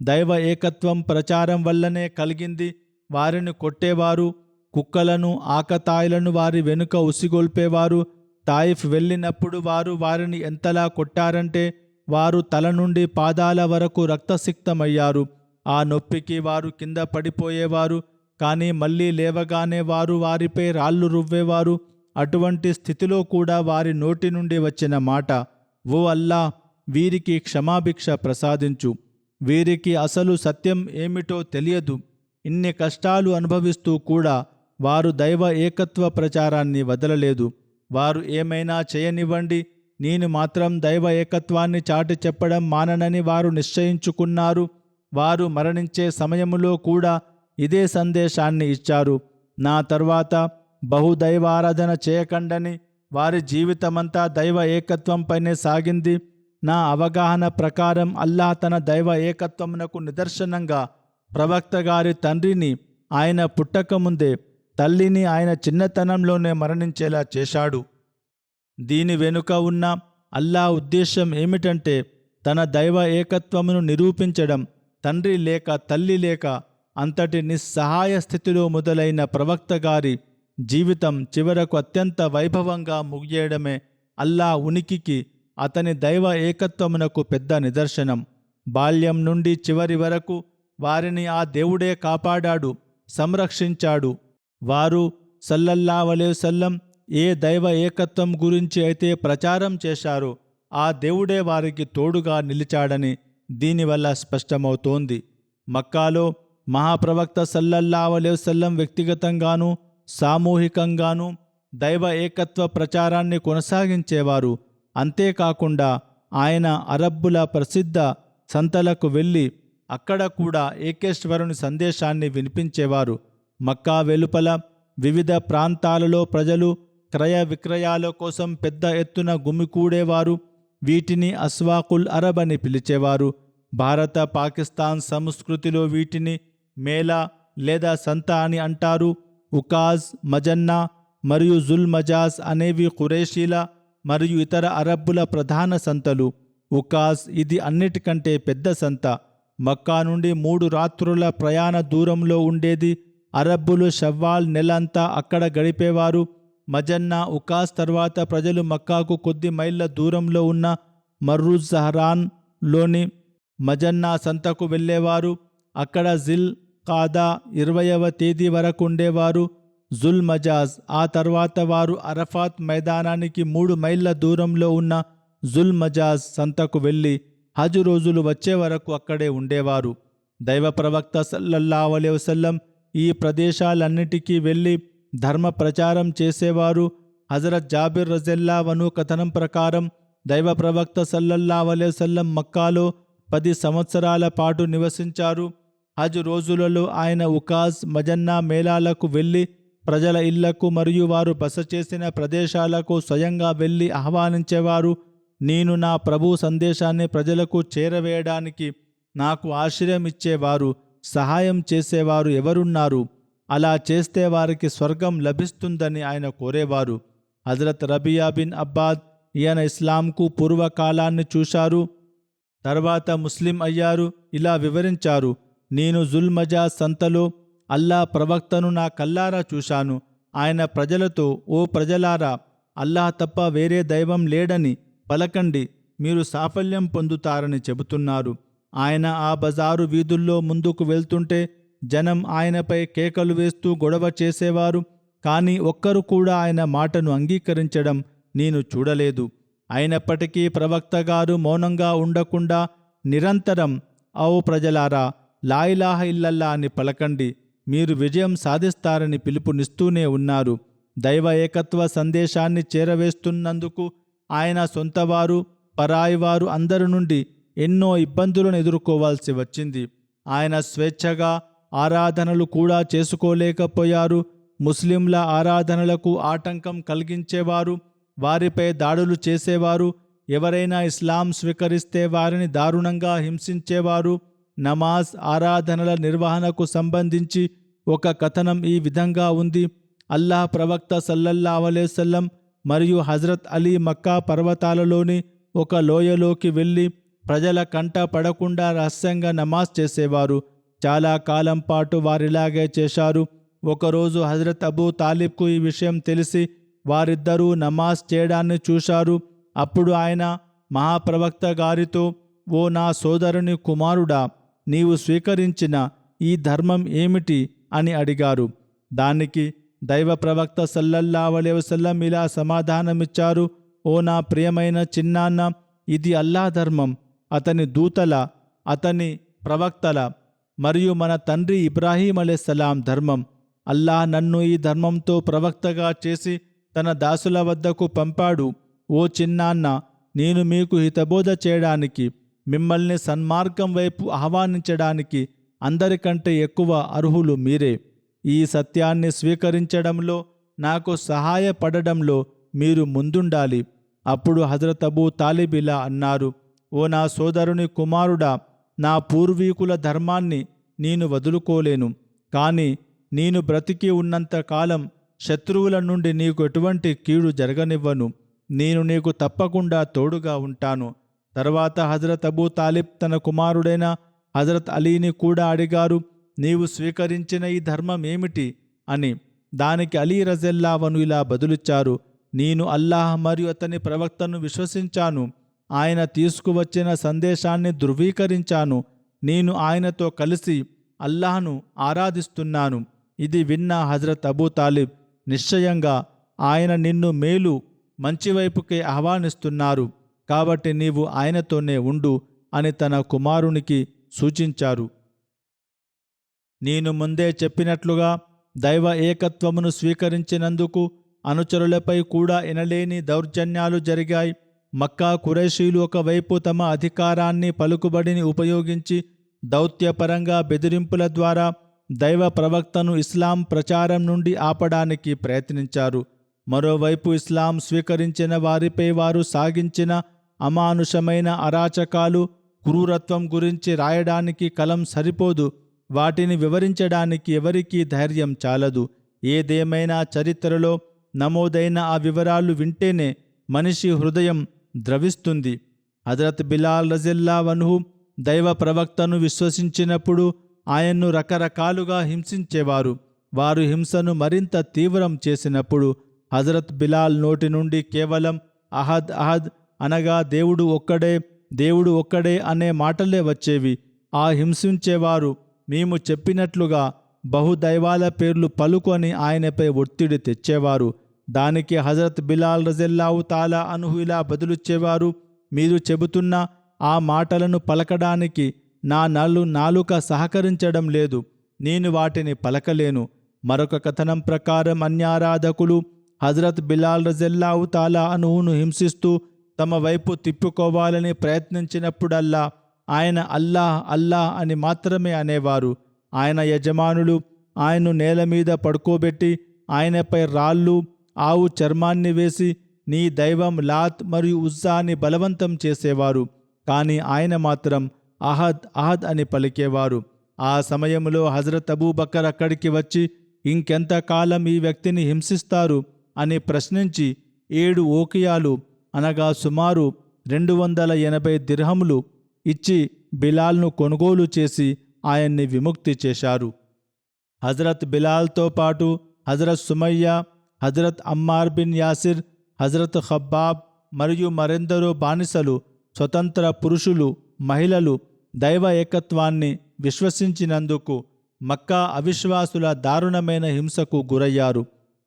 దైవ ఏకత్వం ప్రచారం వల్లనే కలిగింది. వారిని కొట్టేవారు, కుక్కలను, ఆకతాయిలను వారి వెనుక ఉసిగొల్పేవారు. తాయిఫ్ వెళ్ళినప్పుడు వారు వారిని ఎంతలా కొట్టారంటే వారు తల నుండి పాదాల వరకు రక్తసిక్తమయ్యారు. ఆ నొప్పికి వారు కింద పడిపోయేవారు. కానీ మళ్ళీ లేవగానే వారు వారిపై రాళ్ళు రువ్వేవారు. అటువంటి స్థితిలో కూడా వారి నోటి నుండి వచ్చిన మాట, ఓ అల్లా, వీరికి క్షమాభిక్ష ప్రసాదించు, వీరికి అసలు సత్యం ఏమిటో తెలియదు. ఇన్ని కష్టాలు అనుభవిస్తూ కూడా వారు దైవ ఏకత్వ ప్రచారాన్ని వదలలేదు. వారు ఏమైనా చేయనివ్వండి, నేను మాత్రం దైవ ఏకత్వాన్ని చాటి చెప్పడం మాననని వారు నిశ్చయించుకున్నారు. వారు మరణించే సమయములో కూడా ఇదే సందేశాన్ని ఇచ్చారు. నా తర్వాత బహుదైవారాధన చేయకండని. వారి జీవితమంతా దైవ ఏకత్వంపైనే సాగింది. నా అవగాహన ప్రకారం అల్లాహ్ తన దైవ ఏకత్వమునకు నిదర్శనంగా ప్రవక్త గారి తండ్రిని ఆయన పుట్టకముందే, తల్లిని ఆయన చిన్నతనంలోనే మరణించేలా చేశాడు. దీని వెనుక ఉన్న అల్లాహ్ ఉద్దేశం ఏమిటంటే తన దైవ ఏకత్వమును నిరూపించడం. తండ్రి లేక తల్లి లేక అంతటి నిస్సహాయ స్థితిలో మొదలైన ప్రవక్త గారి జీవితం చివరకు అత్యంత వైభవంగా ముగియడమే అల్లాహ్ ఉనికికి, అతని దైవ ఏకత్వమునకు పెద్ద నిదర్శనం. బాల్యం నుండి చివరి వరకు వారిని ఆ దేవుడే కాపాడాడు, సంరక్షించాడు. వారు సల్లల్లాహు అలైహి వసల్లం ఏ దైవ ఏకత్వం గురించి అయితే ప్రచారం చేశారో ఆ దేవుడే వారికి తోడుగా నిలిచాడని దీనివల్ల స్పష్టమవుతోంది. మక్కాలో మహాప్రవక్త సల్లల్లాహు అలైహి వసల్లం వ్యక్తిగతంగానూ సామూహికంగానూ దైవ ఏకత్వ ప్రచారాన్ని కొనసాగించేవారు. అంతేకాకుండా ఆయన అరబ్బుల ప్రసిద్ధ సంతలకు వెళ్ళి అక్కడ కూడా ఏకేశ్వరుని సందేశాన్ని వినిపించేవారు. మక్కా వెలుపల వివిధ ప్రాంతాలలో ప్రజలు క్రయ విక్రయాల కోసం పెద్ద ఎత్తున గుమికూడేవారు. వీటిని అస్వాకుల్ అరబ్ అని పిలిచేవారు. భారత పాకిస్తాన్ సంస్కృతిలో వీటిని మేళా లేదా సంత అని అంటారు. ఉకాజ్, మజన్నా మరియు జుల్ మజాజ్ అనేవి ఖురేషీల మరియు ఇతర అరబ్బుల ప్రధాన సంతలు. ఉకాజ్ ఇది అన్నిటికంటే పెద్ద సంత. మక్కా నుండి 3 రాత్రుల ప్రయాణ దూరంలో ఉండేది. అరబ్బులు షవ్వాల్ నెలంతా అక్కడ గడిపేవారు. మజన్నా, ఉకాజ్ తర్వాత ప్రజలు మక్కాకు కొద్ది మైళ్ళ దూరంలో ఉన్న మర్రుజ్ జహరాన్లోని మజన్నా సంతకు వెళ్ళేవారు. అక్కడ జిల్ కాదా 20వ తేదీ వరకు ఉండేవారు. జుల్ మజాజ్ ఆ తర్వాత వారు అరఫాత్ మైదానానికి 3 మైళ్ళ దూరంలో ఉన్న జుల్ మజాజ్ సంతకు వెళ్ళి హజ్ రోజులు వచ్చే వరకు అక్కడే ఉండేవారు. దైవ ప్రవక్త సల్లల్లాహు అలైహి వసల్లం ఈ ప్రదేశాలన్నిటికీ వెళ్ళి ధర్మ ప్రచారం చేసేవారు. హజరత్ జాబిర్ రజల్లాహు అన్హు కథనం ప్రకారం దైవ ప్రవక్త సల్లల్లాహు అలైహి వసల్లం మక్కాలో 10 సంవత్సరాల పాటు నివసించారు. హజ్ రోజులలో ఆయన ఉకాజ్, మజన్నా మేళాలకు వెళ్ళి ప్రజల ఇళ్లకు మరియు వారు బస చేసిన ప్రదేశాలకు స్వయంగా వెళ్ళి ఆహ్వానించేవారు. నేను నా ప్రభు సందేశాన్ని ప్రజలకు చేరవేయడానికి నాకు ఆశ్రయం ఇచ్చేవారు, సహాయం చేసేవారు ఎవరున్నారు? అలా చేస్తే వారికి స్వర్గం లభిస్తుందని ఆయన కోరేవారు. హజరత్ రబియా బిన్ అబ్బాద్ ఈయన ఇస్లాంకు పూర్వకాలాన్ని చూశారు, తర్వాత ముస్లిం అయ్యారు. ఇలా వివరించారు: నేను జుల్మజా సంతలో అల్లా ప్రవక్తను నా కల్లారా చూశాను. ఆయన ప్రజలతో, ఓ ప్రజలారా, అల్లాహ్ తప్ప వేరే దైవం లేడని పలకండి, మీరు సాఫల్యం పొందుతారని చెబుతున్నారు. ఆయన ఆ బజారు వీధుల్లో ముందుకు వెళ్తుంటే జనం ఆయనపై కేకలు వేస్తూ గొడవ చేసేవారు. కానీ ఒక్కరు కూడా ఆయన మాటను అంగీకరించడం నేను చూడలేదు. అయినప్పటికీ ప్రవక్త గారు మౌనంగా ఉండకుండా నిరంతరం, ఓ ప్రజలారా, లా ఇలాహ ఇల్లల్లా అని పలకండి, మీరు విజయం సాధిస్తారని పిలుపునిస్తూనే ఉన్నారు. దైవ ఏకత్వ సందేశాన్ని చేరవేస్తున్నందుకు ఆయన సొంతవారు, పరాయివారు అందరి నుండి ఎన్నో ఇబ్బందులను ఎదుర్కోవాల్సి వచ్చింది. ఆయన స్వేచ్ఛగా ఆరాధనలు కూడా చేసుకోలేకపోయారు. ముస్లింల ఆరాధనలకు ఆటంకం కలిగించేవారు, వారిపై దాడులు చేసేవారు, ఎవరైనా ఇస్లాం స్వీకరిస్తే వారిని దారుణంగా హింసించేవారు. నమాజ్ ఆరాధనల నిర్వహణకు సంబంధించి ఒక కథనం ఈ విధంగా ఉంది: అల్లాహ్ ప్రవక్త సల్లల్లాహు అలైహి వసల్లం మరియు హజరత్ అలీ మక్కా పర్వతాలలోని ఒక లోయలోకి వెళ్ళి ప్రజల కంట పడకుండా రహస్యంగా నమాజ్ చేసేవారు. చాలా కాలం పాటు వారిలాగే చేశారు. ఒకరోజు హజరత్ అబూ తాలిబ్కు ఈ విషయం తెలిసి వారిద్దరూ నమాజ్ చేయడాన్ని చూశారు. అప్పుడు ఆయన మహాప్రవక్త గారితో, ఓ నా సోదరుని కుమారుడా, నీవు స్వీకరించిన ఈ ధర్మం ఏమిటి అని అడిగారు. దానికి దైవ ప్రవక్త సల్లల్లాహు అలైహి వసల్లం ఇలా సమాధానమిచ్చారు: ఓ నా ప్రియమైన చిన్నాన్న, ఇది అల్లాహ్ ధర్మం, అతని దూతల, అతని ప్రవక్తల మరియు మన తండ్రి ఇబ్రాహీం అలైహిస్సలాం ధర్మం. అల్లాహ్ నన్ను ఈ ధర్మంతో ప్రవక్తగా చేసి తన దాసుల వద్దకు పంపాడు. ఓ చిన్నాన్న, నేను మీకు హితబోధ చేయడానికి, మిమ్మల్ని సన్మార్గం వైపు ఆహ్వానించడానికి అందరికంటే ఎక్కువ అర్హులు మీరే. ఈ సత్యాన్ని స్వీకరించడంలో, నాకు సహాయపడడంలో మీరు ముందుండాలి. అప్పుడు హజరత్ అబూ తాలిబ్ ఇలా అన్నారు: ఓ నా సోదరుని కుమారుడా, నా పూర్వీకుల ధర్మాన్ని నేను వదులుకోలేను. కానీ నేను బ్రతికి ఉన్నంత కాలం శత్రువుల నుండి నీకు ఎటువంటి కీడు జరగనివ్వను. నేను నీకు తప్పకుండా తోడుగా ఉంటాను. తర్వాత హజరత్ అబూ తాలిబ్ తన కుమారుడైన హజరత్ అలీని కూడా అడిగారు: నీవు స్వీకరించిన ఈ ధర్మం ఏమిటి అని. దానికి అలీ రజల్లాహు అన్హు ఇలా బదులిచ్చారు: నేను అల్లాహ్ మరియు అతని ప్రవక్తను విశ్వసించాను. ఆయన తీసుకువచ్చిన సందేశాన్ని ధృవీకరించాను. నేను ఆయనతో కలిసి అల్లాహ్ను ఆరాధిస్తున్నాను. ఇది విన్న హజరత్ అబూ తాలిబ్, నిశ్చయంగా ఆయన నిన్ను మేలు, మంచివైపుకే ఆహ్వానిస్తున్నారు, కాబట్టి నీవు ఆయనతోనే ఉండు అని తన కుమారునికి సూచించారు. నేను ముందే చెప్పినట్లుగా దైవ ఏకత్వమును స్వీకరించినందుకు అనుచరులపై కూడా ఎనలేని దౌర్జన్యాలు జరిగాయి. మక్కా కురైషీలు ఒకవైపు తమ అధికారాన్ని, పలుకుబడిని ఉపయోగించి దౌత్యపరంగా బెదిరింపుల ద్వారా దైవ ప్రవక్తను ఇస్లాం ప్రచారం నుండి ఆపడానికి ప్రయత్నించారు. మరోవైపు ఇస్లాం స్వీకరించిన వారిపై వారు సాగించిన అమానుషమైన అరాచకాలు, క్రూరత్వం గురించి రాయడానికి కలం సరిపోదు. వాటిని వివరించడానికి ఎవరికీ ధైర్యం చాలదు. ఏదేమైనా చరిత్రలో నమోదైన ఆ వివరాలు వింటేనే మనిషి హృదయం ద్రవిస్తుంది. హజరత్ బిలాల్ రజిల్లాహు అన్హు దైవ ప్రవక్తను విశ్వసించినప్పుడు ఆయన్ను రకరకాలుగా హింసించేవారు. వారు హింసను మరింత తీవ్రం చేసినప్పుడు హజరత్ బిలాల్ నోటి నుండి కేవలం అహద్ అహద్ అనగా దేవుడు ఒక్కడే, దేవుడు ఒక్కడే అనే మాటలే వచ్చేవి. ఆ హింసించేవారు మేము చెప్పినట్లుగా బహుదైవాల పేర్లు పలుకొని ఆయనపై ఒత్తిడి తెచ్చేవారు. దానికి హజరత్ బిలాల్ రజిల్లాహు తాలా అన్హు ఇలా బదులిచ్చేవారు: మీరు చెబుతున్న ఆ మాటలను పలకడానికి నా నాలుక సహకరించడం లేదు, నేను వాటిని పలకలేను. మరొక కథనం ప్రకారం అన్యారాధకులు హజరత్ బిలాల్ రజిల్లాహు తాలా అన్హును హింసిస్తూ తమ వైపు తిప్పుకోవాలని ప్రయత్నించినప్పుడల్లా ఆయన అల్లాహ్ అల్లాహ్ అని మాత్రమే అనేవారు. ఆయన యజమానులు ఆయన్ను నేల మీద పడుకోబెట్టి ఆయనపై రాళ్ళు, ఆవు చర్మాన్ని వేసి నీ దైవం లాత్ మరియు ఉజ్జా అని బలవంతం చేసేవారు. కానీ ఆయన మాత్రం అహద్ అహద్ అని పలికేవారు. ఆ సమయంలో హజరత్ అబూబకర్ అక్కడికి వచ్చి ఇంకెంతకాలం ఈ వ్యక్తిని హింసిస్తారు అని ప్రశ్నించి 7 ఓకియాలు అనగా సుమారు 280 దిర్హములు ఇచ్చి బిలాల్ను కొనుగోలు చేసి ఆయన్ని విముక్తి చేశారు. హజరత్ బిలాల్తో పాటు Hazrat Sumayya, Hazrat Ammar bin Yasir, Hazrat ఖబ్బాబ్ మరియు మరెందరో బానిసలు, స్వతంత్ర పురుషులు, మహిళలు దైవ ఏకత్వాన్ని విశ్వసించినందుకు మక్కా అవిశ్వాసుల దారుణమైన హింసకు గురయ్యారు.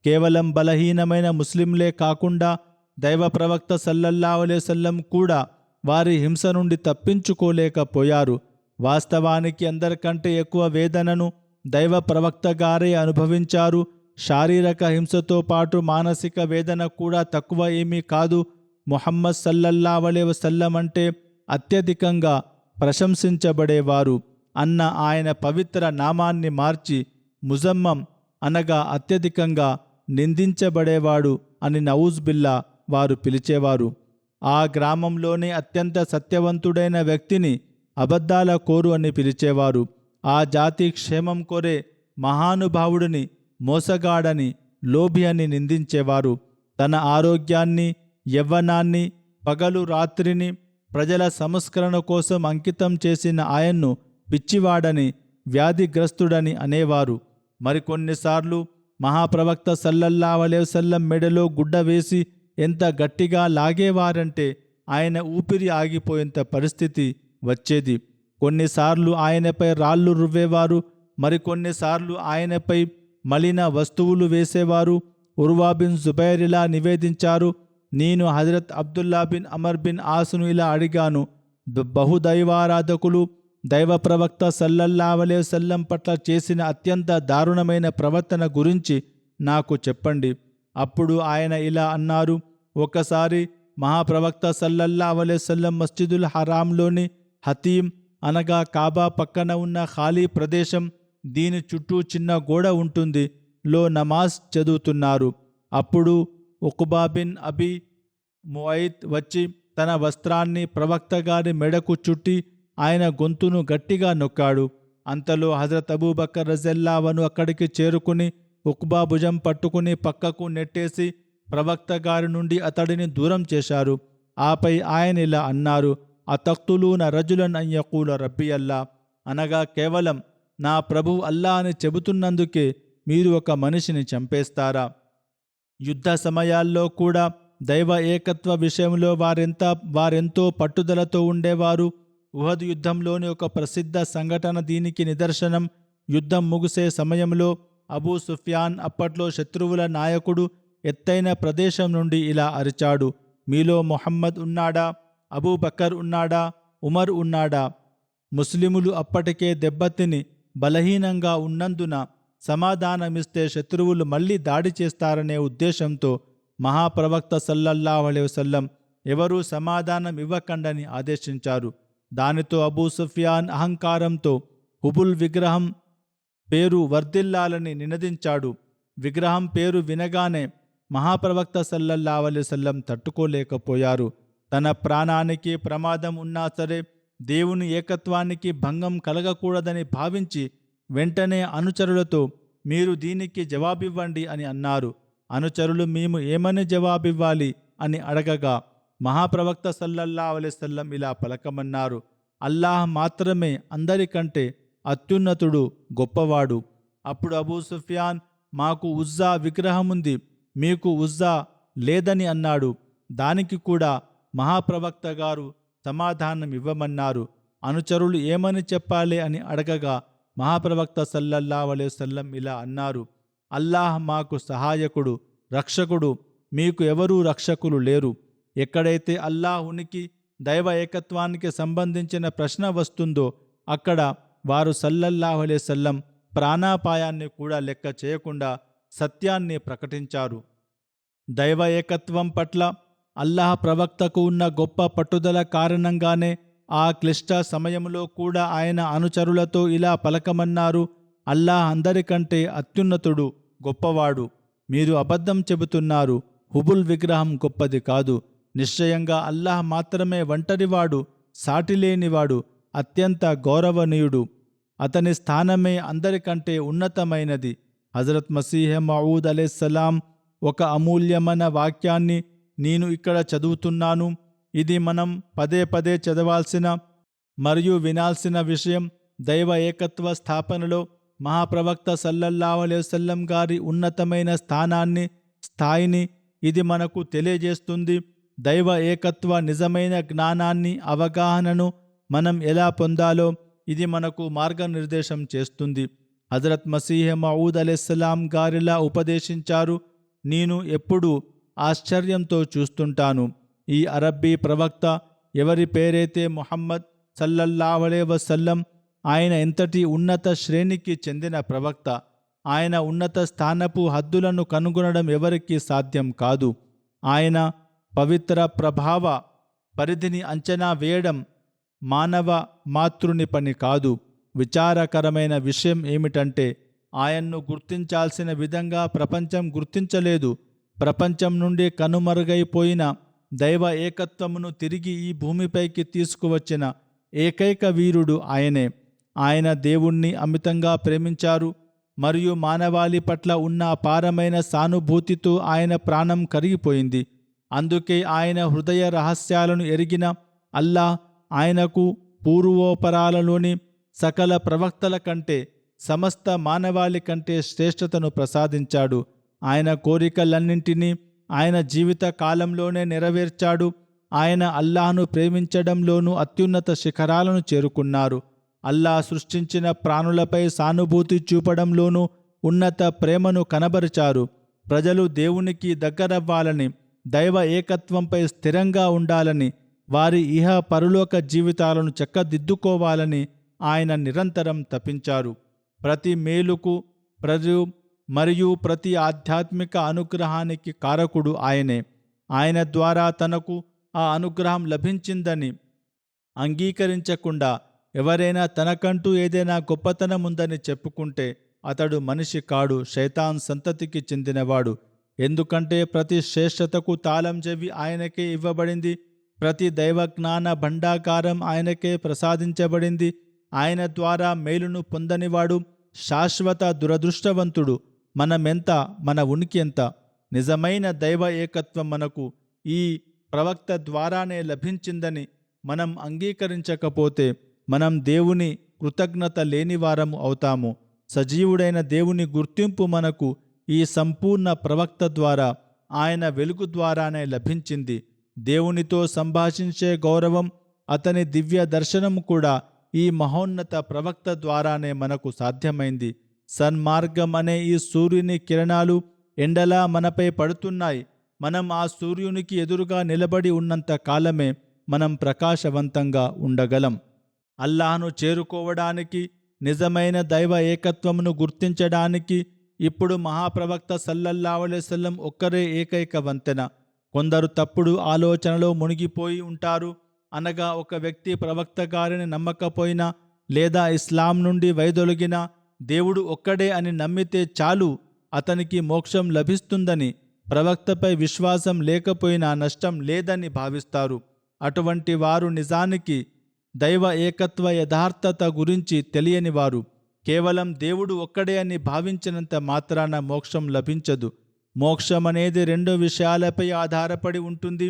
కేవలం బలహీనమైన ముస్లింలే కాకుండా దైవ ప్రవక్త సల్లల్లాహు అలైహి వసల్లం కూడా వారి హింస నుండి తప్పించుకోలేకపోయారు. వాస్తవానికి అందరికంటే ఎక్కువ వేదనను దైవ ప్రవక్త గారే అనుభవించారు. శారీరక హింసతో పాటు మానసిక వేదన కూడా తక్కువ ఏమీ కాదు. ముహమ్మద్ సల్లల్లాహు అలైహి వసల్లం అంటే అత్యధికంగా ప్రశంసించబడేవారు అన్న ఆయన పవిత్ర నామాన్ని మార్చి ముజమ్మం అనగా అత్యధికంగా నిందించబడేవాడు అని నౌజ్ బిల్లా వారు పిలిచేవారు. ఆ గ్రామంలోని అత్యంత సత్యవంతుడైన వ్యక్తిని అబద్ధాల కోరు అని పిలిచేవారు. ఆ జాతి క్షేమం కోరే మహానుభావుడిని మోసగాడని, లోభి అని నిందించేవారు. తన ఆరోగ్యాన్ని, యవ్వనాన్ని, పగలు రాత్రిని ప్రజల సంస్కరణ కోసం అంకితం చేసిన ఆయన్ను పిచ్చివాడని, వ్యాధిగ్రస్తుడని అనేవారు. మరికొన్నిసార్లు మహాప్రవక్త సల్లల్లాహు అలైహి వసల్లం మెడలో గుడ్డ వేసి ఎంత గట్టిగా లాగేవారంటే ఆయన ఊపిరి ఆగిపోయేంత పరిస్థితి వచ్చేది. కొన్నిసార్లు ఆయనపై రాళ్ళు రువ్వేవారు, మరికొన్నిసార్లు ఆయనపై మలిన వస్తువులు వేసేవారు. ఉర్వా బిన్ జుబైర్ ఇలా నివేదించారు, నేను Hazrat Abdullah bin Amr bin ఆసును ఇలా అడిగాను, బహుదైవారాధకులు దైవ ప్రవక్త సల్లల్లాహు అలైహి వసల్లం పట్ల చేసిన అత్యంత దారుణమైన ప్రవర్తన గురించి నాకు చెప్పండి. అప్పుడు ఆయన ఇలా అన్నారు, ఒకసారి మహాప్రవక్త సల్లల్లాహు అలైహి వసల్లం మస్జిదుల్ హరాంలోని హతీం అనగా కాబా పక్కన ఉన్న ఖాళీ ప్రదేశం, దీని చుట్టూ చిన్న గోడ ఉంటుంది, లో నమాజ్ చదువుతున్నారు. అప్పుడు ఉక్బా బిన్ అబీ ముఐత్ వచ్చి తన వస్త్రాన్ని ప్రవక్త గారి మెడకు చుట్టి ఆయన గొంతును గట్టిగా నొక్కాడు. అంతలో హజరత్ అబూబకర్ రజల్లాహు అన్హు అక్కడికి చేరుకుని ఉక్బా భుజం పట్టుకుని పక్కకు నెట్టేసి ప్రవక్త గారి నుండి అతడిని దూరం చేశారు. ఆపై ఆయన ఇలా అన్నారు, అతక్తులూన రజులన్ అన్ యకూల రబ్బీ అల్లా అనగా కేవలం నా ప్రభు అల్లా అని చెబుతున్నందుకే మీరు ఒక మనిషిని చంపేస్తారా? యుద్ధ సమయాల్లో కూడా దైవ ఏకత్వ విషయంలో వారెంతో పట్టుదలతో ఉండేవారు. ఉహద్ యుద్ధంలోని ఒక ప్రసిద్ధ సంఘటన దీనికి నిదర్శనం. యుద్ధం ముగిసే సమయంలో అబూ సుఫ్యాన్, అప్పట్లో శత్రువుల నాయకుడు, ఎత్తైన ప్రదేశం నుండి ఇలా అరిచాడు, మీలో ముహమ్మద్ ఉన్నాడా? అబూబకర్ ఉన్నాడా? ఉమర్ ఉన్నాడా? ముస్లిములు అప్పటికే దెబ్బతిని బలహీనంగా ఉన్నందున సమాధానమిస్తే శత్రువులు మళ్లీ దాడి చేస్తారనే ఉద్దేశంతో మహాప్రవక్త సల్లల్లాహు అలైహి వసల్లం ఎవరూ సమాధానం ఇవ్వకండని ఆదేశించారు. దానితో అబూ సుఫ్యాన్ అహంకారంతో హుబుల్ విగ్రహం పేరు వర్ధిల్లాలని నినదించాడు. విగ్రహం పేరు వినగానే మహాప్రవక్త సల్లల్లాహు అలైహి వసల్లం తట్టుకోలేకపోయారు. తన ప్రాణానికి ప్రమాదం ఉన్నా సరే దేవుని ఏకత్వానికి భంగం కలగకూడదని భావించి వెంటనే అనుచరులతో మీరు దీనికి జవాబివ్వండి అని అన్నారు. అనుచరులు మేము ఏమని జవాబివ్వాలి అని అడగగా మహాప్రవక్త సల్లల్లాహు అలైహి వసల్లం ఇలా పలకమన్నారు, అల్లాహ్ మాత్రమే అందరికంటే అత్యున్నతుడు, గొప్పవాడు. అప్పుడు అబూ సుఫ్యాన్, మాకు ఉజ్జా విగ్రహముంది, మీకు ఉజ్జా లేదని అన్నాడు. దానికి కూడా మహాప్రవక్త గారు సమాధానం ఇవ్వమన్నారు. అనుచరులు ఏమని చెప్పాలి అని అడగగా మహాప్రవక్త సల్లల్లాహు అలైహి వసల్లం ఇలా అన్నారు, అల్లాహ్ మాకు సహాయకుడు, రక్షకుడు, మీకు ఎవరూ రక్షకులు లేరు. ఎక్కడైతే అల్లాహ్ ఉనికి, దైవ ఏకత్వానికి సంబంధించిన ప్రశ్న వస్తుందో అక్కడ వారు సల్లల్లాహు అలైహి వసల్లం ప్రాణాపాయాన్ని కూడా లెక్క చేయకుండా సత్యాన్ని ప్రకటించారు. దైవ ఏకత్వం పట్ల అల్లాహ్ ప్రవక్తకు ఉన్న గొప్ప పట్టుదల కారణంగానే ఆ క్లిష్ట సమయంలో కూడా ఆయన అనుచరులతో ఇలా పలకమన్నారు, అల్లాహ్ అందరికంటే అత్యున్నతుడు, గొప్పవాడు. మీరు అబద్ధం చెబుతున్నారు. హుబుల్ విగ్రహం గొప్పది కాదు. నిశ్చయంగా అల్లాహ్ మాత్రమే ఒంటరివాడు, సాటిలేనివాడు, అత్యంత గౌరవనీయుడు. అతని స్థానమే అందరికంటే ఉన్నతమైనది. హజరత్ మసీహ్ మౌద్ అలైహిస్సలాం ఒక అమూల్యమైన వాక్యాన్ని నేను ఇక్కడ చదువుతున్నాను. ఇది మనం పదే పదే చదవాల్సిన మరియు వినాల్సిన విషయం. దైవ ఏకత్వ స్థాపనలో మహాప్రవక్త సల్లల్లాహు అలైహి వసల్లం గారి ఉన్నతమైన స్థాయిని ఇది మనకు తెలియజేస్తుంది. దైవ ఏకత్వ నిజమైన జ్ఞానాన్ని, అవగాహనను మనం ఎలా పొందాలో ఇది మనకు మార్గనిర్దేశం చేస్తుంది. హజరత్ మసీహ్ మౌద్ అలైహిస్సలాం గారిలా ఉపదేశించారు. నేను ఎప్పుడూ ఆశ్చర్యంతో చూస్తుంటాను. ఈ అరబ్బీ ప్రవక్త, ఎవరి పేరైతే ముహమ్మద్ సల్లల్లాహు అలైహి వసల్లం, ఆయన ఎంతటి ఉన్నత శ్రేణికి చెందిన ప్రవక్త. ఆయన ఉన్నత స్థానపు హద్దులను కనుగొనడం ఎవరికీ సాధ్యం కాదు. ఆయన పవిత్ర ప్రభావ పరిధిని అంచనా వేయడం మానవ మాతృని పని కాదు. విచారకరమైన విషయం ఏమిటంటే ఆయన్ను గుర్తించాల్సిన విధంగా ప్రపంచం గుర్తించలేదు. ప్రపంచం నుండి కనుమరుగైపోయిన దైవ ఏకత్వమును తిరిగి ఈ భూమిపైకి తీసుకువచ్చిన ఏకైక వీరుడు ఆయనే. ఆయన దేవుణ్ణి అమితంగా ప్రేమించారు మరియు మానవాళి పట్ల ఉన్న అపారమైన సానుభూతితో ఆయన ప్రాణం కరిగిపోయింది. అందుకే ఆయన హృదయ రహస్యాలను ఎరిగిన అల్లాహ్ ఆయనకు పూర్వోపరాలలోని సకల ప్రవక్తల కంటే, సమస్త మానవాళి కంటే శ్రేష్టతను ప్రసాదించాడు. ఆయన కోరికలన్నింటినీ ఆయన జీవిత కాలంలోనే నెరవేర్చాడు. ఆయన అల్లాహ్ను ప్రేమించడంలోనూ అత్యున్నత శిఖరాలను చేరుకున్నారు. అల్లాహ్ సృష్టించిన ప్రాణులపై సానుభూతి చూపడంలోనూ ఉన్నత ప్రేమను కనబరిచారు. ప్రజలు దేవునికి దగ్గరవ్వాలని, దైవ ఏకత్వంపై స్థిరంగా ఉండాలని, వారి ఇహ పరలోక జీవితాలను చక్కదిద్దుకోవాలని ఆయన నిరంతరం తపించారు. ప్రతి మేలుకు మరియు ప్రతి ఆధ్యాత్మిక అనుగ్రహానికి కారకుడు ఆయనే. ఆయన ద్వారా తనకు ఆ అనుగ్రహం లభించిందని అంగీకరించకుండా ఎవరైనా తనకంటూ ఏదైనా గొప్పతనం ఉందని చెప్పుకుంటే అతడు మనిషి కాడు, శైతాన్ సంతతికి చెందినవాడు. ఎందుకంటే ప్రతి శ్రేష్టతకు తాళం చెవి ఆయనకే ఇవ్వబడింది. ప్రతి దైవజ్ఞాన భండాకారం ఆయనకే ప్రసాదించబడింది. ఆయన ద్వారా మేలును పొందనివాడు శాశ్వత దురదృష్టవంతుడు. మనమెంత, మన ఉనికి ఎంత? నిజమైన దైవ ఏకత్వం మనకు ఈ ప్రవక్త ద్వారానే లభించిందని మనం అంగీకరించకపోతే మనం దేవుని కృతజ్ఞత లేనివారము అవుతాము. సజీవుడైన దేవుని గుర్తింపు మనకు ఈ సంపూర్ణ ప్రవక్త ద్వారా, ఆయన వెలుగు ద్వారానే లభించింది. దేవునితో సంభాషించే గౌరవం, అతని దివ్య దర్శనం కూడా ఈ మహోన్నత ప్రవక్త ద్వారానే మనకు సాధ్యమైంది. సన్మార్గం అనే ఈ సూర్యుని కిరణాలు ఎండలా మనపై పడుతున్నాయి. మనం ఆ సూర్యునికి ఎదురుగా నిలబడి ఉన్నంత కాలమే మనం ప్రకాశవంతంగా ఉండగలం. అల్లాహ్ను చేరుకోవడానికి, నిజమైన దైవ ఏకత్వమును గుర్తించడానికి ఇప్పుడు మహాప్రవక్త సల్లల్లాహు అలైహి వసల్లం ఒక్కరే ఏకైక వంతెన. కొందరు తప్పుడు ఆలోచనలో మునిగిపోయి ఉంటారు. అనగా ఒక వ్యక్తి ప్రవక్త గారిని నమ్మకపోయినా లేదా ఇస్లాం నుండి వైదొలిగినా దేవుడు ఒక్కడే అని నమ్మితే చాలు, అతనికి మోక్షం లభిస్తుందని, ప్రవక్తపై విశ్వాసం లేకపోయినా నష్టం లేదని భావిస్తారు. అటువంటి వారు నిజానికి దైవ ఏకత్వ యథార్థత గురించి తెలియనివారు. కేవలం దేవుడు ఒక్కడే అని భావించినంత మాత్రాన మోక్షం లభించదు. మోక్షం అనేది రెండు విషయాలపై ఆధారపడి ఉంటుంది.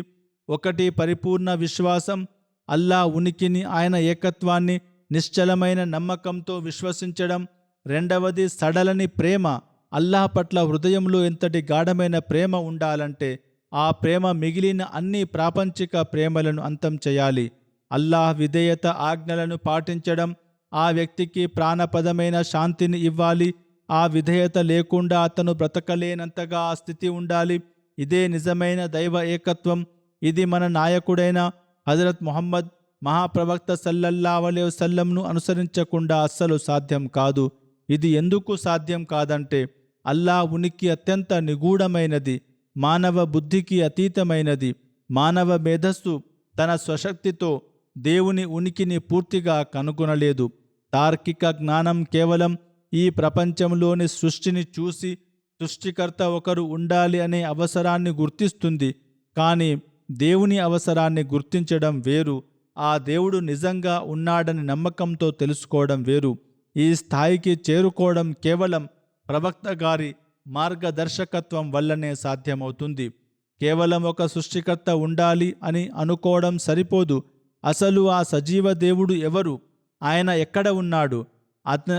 ఒకటి పరిపూర్ణ విశ్వాసం, అల్లాహ్ ఉనికిని, ఆయన ఏకత్వాన్ని నిశ్చలమైన నమ్మకంతో విశ్వసించడం. రెండవది సడలని ప్రేమ. అల్లాహ్ పట్ల హృదయంలో ఎంతటి గాఢమైన ప్రేమ ఉండాలంటే ఆ ప్రేమ మిగిలిన అన్ని ప్రాపంచిక ప్రేమలను అంతం చేయాలి. అల్లాహ్ విధేయత ఆజ్ఞలను పాటించడం ఆ వ్యక్తికి ప్రాణపదమైన శాంతిని ఇవ్వాలి. ఆ విధేయత లేకుండా అతను బ్రతకలేనంతగా ఆ స్థితి ఉండాలి. ఇదే నిజమైన దైవ ఏకత్వం. ఇది మన నాయకుడైన హజరత్ ముహమ్మద్ మహాప్రవక్త సల్లల్లాహు అలైహి వసల్లంను అనుసరించకుండా అస్సలు సాధ్యం కాదు. ఇది ఎందుకు సాధ్యం కాదంటే అల్లాహ్ ఉనికి అత్యంత నిగూఢమైనది, మానవ బుద్ధికి అతీతమైనది. మానవ మేధస్సు తన స్వశక్తితో దేవుని ఉనికిని పూర్తిగా కనుగొనలేదు. తార్కిక జ్ఞానం కేవలం ఈ ప్రపంచంలోని సృష్టిని చూసి సృష్టికర్త ఒకరు ఉండాలి అనే అవసరాన్ని గుర్తిస్తుంది. కానీ దేవుని అవసరాన్ని గుర్తించడం వేరు, ఆ దేవుడు నిజంగా ఉన్నాడని నమ్మకంతో తెలుసుకోవడం వేరు. ఈ స్థాయికి చేరుకోవడం కేవలం ప్రవక్త గారి మార్గదర్శకత్వం వల్లనే సాధ్యమవుతుంది. కేవలం ఒక సృష్టికర్త ఉండాలి అని అనుకోవడం సరిపోదు. అసలు ఆ సజీవ దేవుడు ఎవరు, ఆయన ఎక్కడ ఉన్నాడు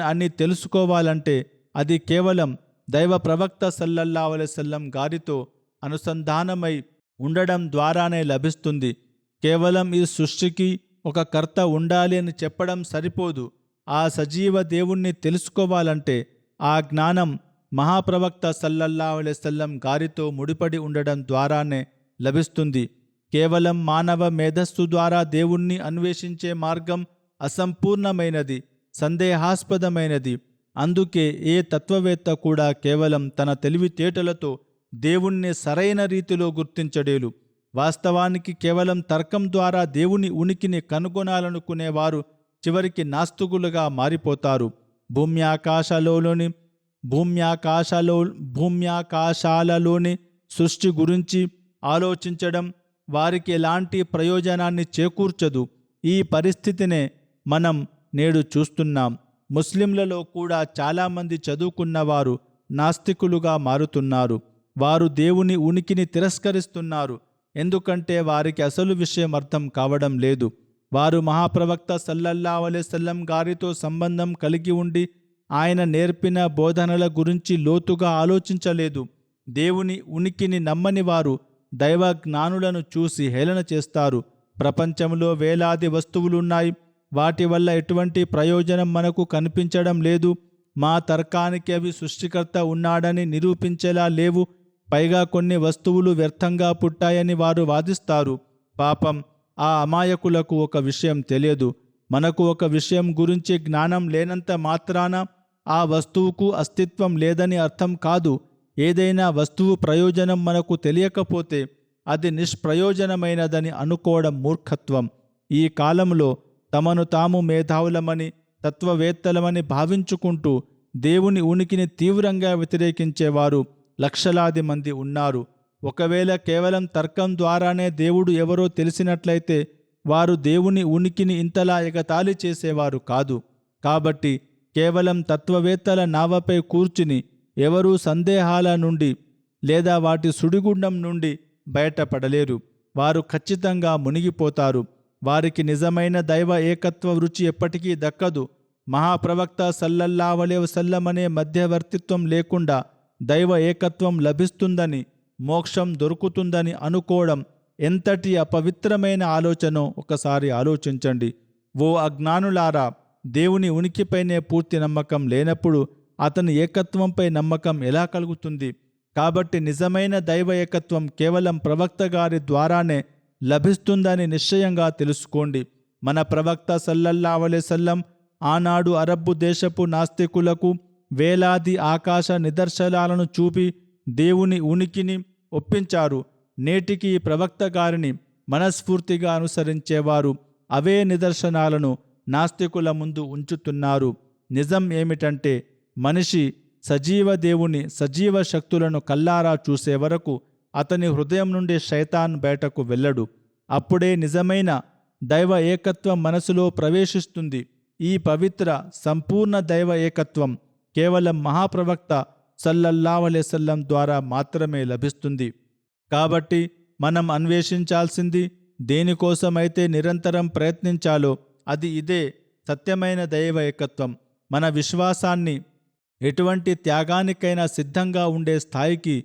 అని తెలుసుకోవాలంటే అది కేవలం దైవ ప్రవక్త సల్లల్లాహు అలైహి వసల్లం గారితో అనుసంధానమై ఉండడం ద్వారానే లభిస్తుంది. కేవలం ఈ సృష్టికి ఒక కర్త ఉండాలి అని చెప్పడం సరిపోదు. ఆ సజీవ దేవుణ్ణి తెలుసుకోవాలంటే ఆ జ్ఞానం మహాప్రవక్త సల్లల్లాహు అలైహి వసల్లం గారితో ముడిపడి ఉండడం ద్వారానే లభిస్తుంది. కేవలం మానవ మేధస్సు ద్వారా దేవుణ్ణి అన్వేషించే మార్గం అసంపూర్ణమైనది, సందేహాస్పదమైనది. అందుకే ఏ తత్వవేత్త కూడా కేవలం తన తెలివితేటలతో దేవుణ్ణి సరైన రీతిలో గుర్తించడేలు. వాస్తవానికి కేవలం తర్కం ద్వారా దేవుని ఉనికిని కనుగొనాలనుకునేవారు చివరికి నాస్తికులుగా మారిపోతారు. భూమ్యాకాశాలలోని సృష్టి గురించి ఆలోచించడం వారికి ఎలాంటి ప్రయోజనాన్ని చేకూర్చదు. ఈ పరిస్థితినే మనం నేడు చూస్తున్నాం. ముస్లింలలో కూడా చాలామంది చదువుకున్నవారు నాస్తికులుగా మారుతున్నారు. వారు దేవుని ఉనికిని తిరస్కరిస్తున్నారు. ఎందుకంటే వారికి అసలు విషయం అర్థం కావడం లేదు. వారు మహాప్రవక్త సల్లల్లాహు అలైహి వసల్లం గారితో సంబంధం కలిగి ఉండి ఆయన నేర్పిన బోధనల గురించి లోతుగా ఆలోచించలేదు. దేవుని ఉనికిని నమ్మని వారు దైవ జ్ఞానులను చూసి హేళన చేస్తారు. ప్రపంచంలో వేలాది వస్తువులున్నాయి, వాటి వల్ల ఎటువంటి ప్రయోజనం మనకు కనిపించడం లేదు. మా తర్కానికి అవి సృష్టికర్త ఉన్నాడని నిరూపించేలా లేవు. పైగా కొన్ని వస్తువులు వ్యర్థంగా పుట్టాయని వారు వాదిస్తారు. పాపం, ఆ అమాయకులకు ఒక విషయం తెలియదు. మనకు ఒక విషయం గురించి జ్ఞానం లేనంత మాత్రాన ఆ వస్తువుకు అస్తిత్వం లేదని అర్థం కాదు. ఏదైనా వస్తువు ప్రయోజనం మనకు తెలియకపోతే అది నిష్ప్రయోజనమైనదని అనుకోవడం మూర్ఖత్వం. ఈ కాలంలో తమను తాము మేధావులమని, తత్వవేత్తలమని భావించుకుంటూ దేవుని ఉనికిని తీవ్రంగా వ్యతిరేకించేవారు లక్షలాది మంది ఉన్నారు. ఒకవేళ కేవలం తర్కం ద్వారానే దేవుడు ఎవరో తెలిసినట్లయితే వారు దేవుని ఉనికిని ఇంతలా ఎగతాళి చేసేవారు కాదు. కాబట్టి కేవలం తత్వవేత్తల నావపై కూర్చుని ఎవరూ సందేహాల నుండి లేదా వాటి సుడిగుండం నుండి బయటపడలేరు. వారు ఖచ్చితంగా మునిగిపోతారు. వారికి నిజమైన దైవ ఏకత్వ రుచి ఎప్పటికీ దక్కదు. మహాప్రవక్త సల్లల్లాహు అలైహి వసల్లం అనే మధ్యవర్తిత్వం లేకుండా దైవ ఏకత్వం లభిస్తుందని, మోక్షం దొరుకుతుందని అనుకోవడం ఎంతటి అపవిత్రమైన ఆలోచనో ఒకసారి ఆలోచించండి. ఓ అజ్ఞానులారా, దేవుని ఉనికిపైనే పూర్తి నమ్మకం లేనప్పుడు అతని ఏకత్వంపై నమ్మకం ఎలా కలుగుతుంది? కాబట్టి నిజమైన దైవ ఏకత్వం కేవలం ప్రవక్త గారి ద్వారానే లభిస్తుందని నిశ్చయంగా తెలుసుకోండి. మన ప్రవక్త సల్లల్లాహు అలైహి వసల్లం ఆనాడు అరబ్బు దేశపు నాస్తికులకు వేలాది ఆకాశ నిదర్శనాలను చూపి దేవుని ఉనికిని ఒప్పించారు. నేటికి ఈ ప్రవక్త గారిని మనస్ఫూర్తిగా అనుసరించేవారు అవే నిదర్శనాలను నాస్తికుల ముందు ఉంచుతున్నారు. నిజం ఏమిటంటే మనిషి సజీవ దేవుని సజీవ శక్తులను కల్లారా చూసే వరకు అతని హృదయం నుండి శైతాన్ బయటకు వెళ్ళడు. అప్పుడే నిజమైన దైవ ఏకత్వం మనసులో ప్రవేశిస్తుంది. ఈ పవిత్ర సంపూర్ణ దైవ ఏకత్వం కేవలం మహాప్రవక్త సల్లల్లాహు అలైహి వసల్లం ద్వారా మాత్రమే లభిస్తుంది. కాబట్టి మనం అన్వేషించాల్సింది దేనికోసమైతే నిరంతరం ప్రయత్నించాలో అది ఇదే సత్యమైన దైవ ఏకత్వం. మన విశ్వాసాన్ని ఎటువంటి త్యాగానికైనా సిద్ధంగా ఉండే స్థాయికి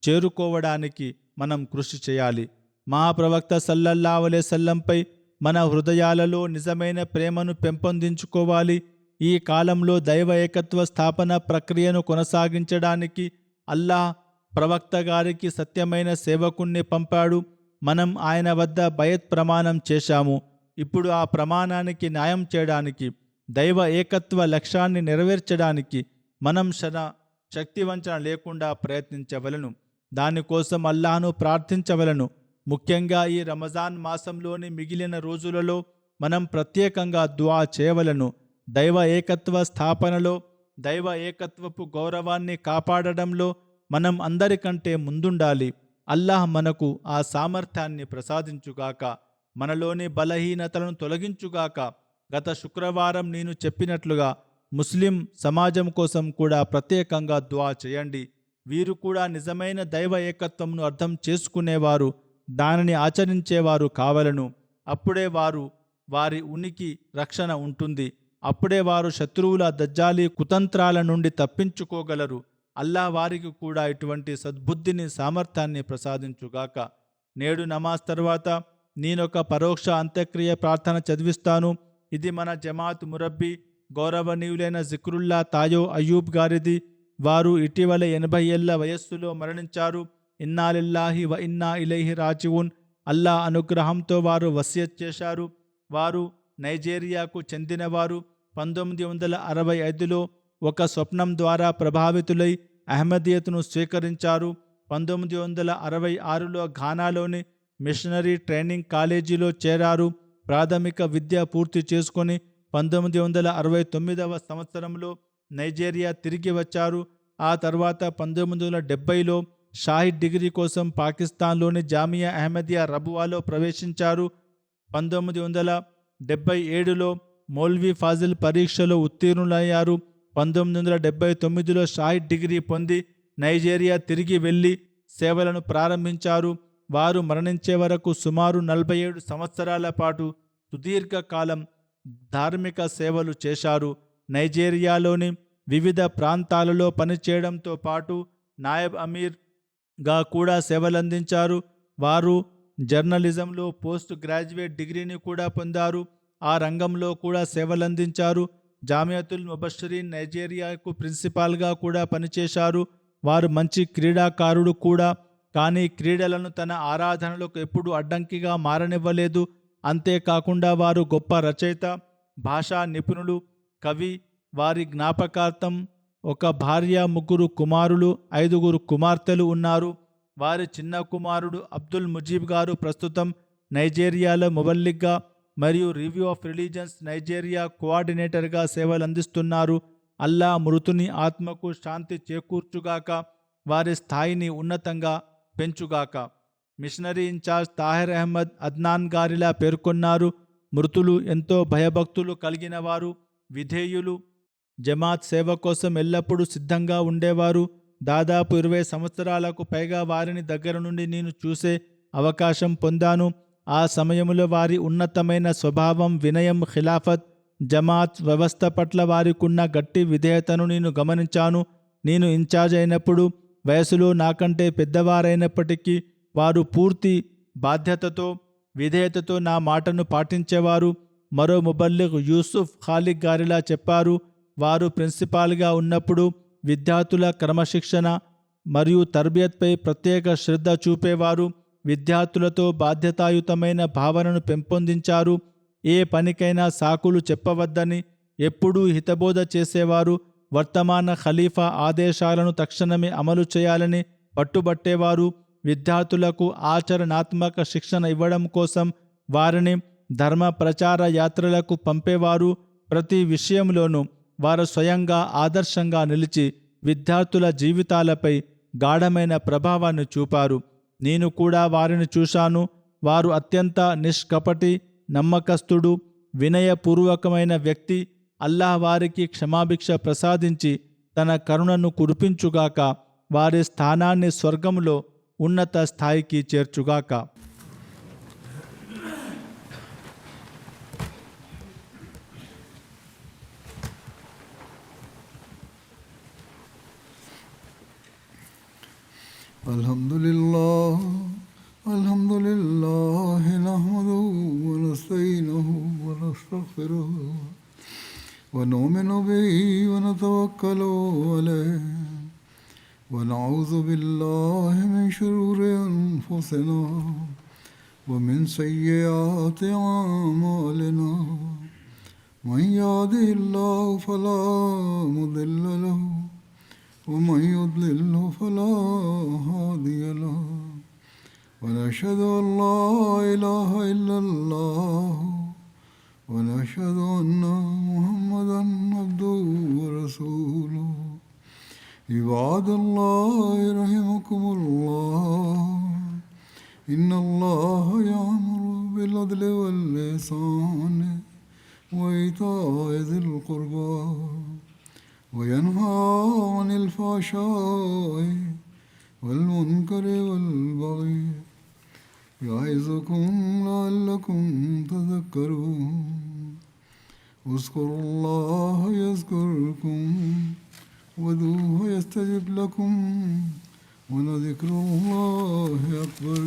చేరుకోవడానికి మనం కృషి చేయాలి. మహాప్రవక్త సల్లల్లాహు అలైహి వసల్లంపై మన హృదయాలలో నిజమైన ప్రేమను పెంపొందించుకోవాలి. ఈ కాలంలో దైవ ఏకత్వ స్థాపన ప్రక్రియను కొనసాగించడానికి అల్లాహ్ ప్రవక్త గారికి సత్యమైన సేవకుణ్ణి పంపాడు. మనం ఆయన వద్ద బయత్ ప్రమాణం చేశాము. ఇప్పుడు ఆ ప్రమాణానికి న్యాయం చేయడానికి, దైవ ఏకత్వ లక్ష్యాన్ని నెరవేర్చడానికి మనం శక్తివంచన లేకుండా ప్రయత్నించవలను. దానికోసం అల్లాహ్ను ప్రార్థించవలను. ముఖ్యంగా ఈ రంజాన్ మాసంలోని మిగిలిన రోజులలో మనం ప్రత్యేకంగా దుఆ చేయవలను. దైవ ఏకత్వ స్థాపనలో, దైవ ఏకత్వపు గౌరవాన్ని కాపాడడంలో మనం అందరికంటే ముందుండాలి. అల్లాహ్ మనకు ఆ సామర్థ్యాన్ని ప్రసాదించుగాక, మనలోని బలహీనతలను తొలగించుగాక. గత శుక్రవారం నేను చెప్పినట్లుగా ముస్లిం సమాజం కోసం కూడా ప్రత్యేకంగా దుఆ చేయండి. వీరు కూడా నిజమైన దైవ ఏకత్వంను అర్థం చేసుకునేవారు, దానిని ఆచరించేవారు కావలను. అప్పుడే వారి ఉనికి రక్షణ ఉంటుంది. అప్పుడే వారు శత్రువుల దజ్జాలీ కుతంత్రాల నుండి తప్పించుకోగలరు. అల్లా వారికి కూడా ఇటువంటి సద్బుద్ధిని, సామర్థ్యాన్ని ప్రసాదించుగాక. నేడు నమాజ్ తర్వాత నేనొక పరోక్ష అంత్యక్రియ ప్రార్థన చదివిస్తాను. ఇది మన జమాత్ మురబ్బీ గౌరవనీయులైన జిక్రుల్లా తాయో అయ్యూబ్ గారిది. వారు ఇటీవల 80 ఏళ్ల వయస్సులో మరణించారు. ఇన్నా లిల్లాహి వ ఇన్నా ఇలైహి రాజిఊన్. అల్లా అనుగ్రహంతో వారు వసియత్ చేశారు. వారు నైజీరియాకు చెందినవారు. 1965లో ఒక స్వప్నం ద్వారా ప్రభావితులై అహ్మదీయత్ను స్వీకరించారు. 1966లో ఘానాలోని మిషనరీ ట్రైనింగ్ కాలేజీలో చేరారు. ప్రాథమిక విద్య పూర్తి చేసుకొని 1969వ సంవత్సరంలో నైజీరియా తిరిగి వచ్చారు. ఆ తర్వాత 1970లో షాహిద్ డిగ్రీ కోసం పాకిస్తాన్లోని జామియా అహ్మదియా రబువాలో ప్రవేశించారు. 1977లో మౌల్వీ ఫాజిల్ పరీక్షలో ఉత్తీర్ణులయ్యారు. 1979లో షాహిద్ డిగ్రీ పొంది నైజీరియా తిరిగి వెళ్లి సేవలను ప్రారంభించారు. వారు మరణించే వరకు సుమారు 47 సంవత్సరాల పాటు సుదీర్ఘకాలం ధార్మిక సేవలు చేశారు. నైజీరియాలోని వివిధ ప్రాంతాలలో పనిచేయడంతో పాటు నాయబ్ అమీర్గా కూడా సేవలందించారు. వారు జర్నలిజంలో పోస్ట్ గ్రాడ్యుయేట్ డిగ్రీని కూడా పొందారు. ఆ రంగంలో కూడా సేవలందించారు. జామియాతుల్ ముబషిరీన్ నైజీరియాకు ప్రిన్సిపాల్గా కూడా పనిచేశారు. వారు మంచి క్రీడాకారుడు కూడా. కానీ క్రీడలను తన ఆరాధనలకు ఎప్పుడూ అడ్డంకిగా మారనివ్వలేదు. అంతేకాకుండా వారు గొప్ప రచయిత, భాషా నిపుణులు, కవి. వారి జ్ఞాపకార్థం ఒక భార్య, 3 కుమారులు, 5 కుమార్తెలు ఉన్నారు. వారి చిన్న కుమారుడు అబ్దుల్ ముజీబ్ గారు ప్రస్తుతం నైజీరియాలో ముబల్లిగ్గా మరియు రివ్యూ ఆఫ్ రిలీజన్స్ నైజీరియా కోఆర్డినేటర్గా సేవలందిస్తున్నారు. అల్లా మృతుని ఆత్మకు శాంతి చేకూర్చుగాక, వారి స్థాయిని ఉన్నతంగా పెంచుగాక. మిషనరీ ఇన్ఛార్జ్ తాహిర్ అహ్మద్ అద్నాన్ గారిలా పేర్కొన్నారు. మృతులు ఎంతో భయభక్తులు కలిగిన వారు, విధేయులు, జమాత్ సేవ కోసం ఎల్లప్పుడూ సిద్ధంగా ఉండేవారు. దాదాపు 20 సంవత్సరాలకు పైగా వారిని దగ్గర నుండి నేను చూసే అవకాశం పొందాను. ఆ సమయంలో వారి ఉన్నతమైన స్వభావం, వినయం, ఖిలాఫత్, జమాత్ వ్యవస్థ పట్ల వారికున్న గట్టి విధేయతను నేను గమనించాను. నేను ఇన్ఛార్జ్ అయినప్పుడు వయసులో నాకంటే పెద్దవారైనప్పటికీ వారు పూర్తి బాధ్యతతో, విధేయతతో నా మాటను పాటించేవారు. మరో ముబల్లిగ్ యూసుఫ్ ఖాలిక్ గారిలా చెప్పారు. వారు ప్రిన్సిపాల్గా ఉన్నప్పుడు విద్యార్థుల క్రమశిక్షణ మరియు తర్బియత్పై ప్రత్యేక శ్రద్ధ చూపేవారు. విద్యార్థులతో బాధ్యతాయుతమైన భావనను పెంపొందించారు. ఏ పనికైనా సాకులు చెప్పవద్దని ఎప్పుడూ హితబోధ చేసేవారు. వర్తమాన ఖలీఫా ఆదేశాలను తక్షణమే అమలు చేయాలని పట్టుబట్టేవారు. విద్యార్థులకు ఆచరణాత్మక శిక్షణ ఇవ్వడం కోసం వారిని ధర్మ ప్రచార యాత్రలకు పంపేవారు. ప్రతి విషయంలోనూ వారు స్వయంగా ఆదర్శంగా నిలిచి విద్యార్థుల జీవితాలపై గాఢమైన ప్రభావాన్ని చూపారు. నేను కూడా వారిని చూశాను. వారు అత్యంత నిష్కపటి, నమ్మకస్తుడు, వినయపూర్వకమైన వ్యక్తి. అల్లాహ్ వారికి క్షమాభిక్ష ప్రసాదించి తన కరుణను కురిపించుగాక, వారి స్థానాన్ని స్వర్గంలో ఉన్నత స్థాయికి చేర్చుగాక. అల్హమ్దులిల్లాహ్ నహ్మదుహు వ నస్తঈనుహు వ నస్తగ్ఫిరుహు వ ను'మిను బిహి వ నతవక్కలు అలైహి వ నఅూజు బిల్లాహి మిన్ శురూరి అన్ఫుసినా వ మిన్ సయ్యిఆతి అమాలినా మన్ యహ్దిహిల్లాహు ఫలా ముదిల్ల లహు ومن يضلل فلا هادي له ونشهد أن لا إله إلا الله ونشهد أن محمدا عبده ورسوله عباد الله رحمكم الله إن الله يأمر بالعدل والإحسان وإيتاء ذي القربى وينهى عن الفحشاء والمنكر والبغي يعظكم لعلكم تذكرون اذكروا الله يذكركم وادعوه يستجب لكم ولذكر الله أكبر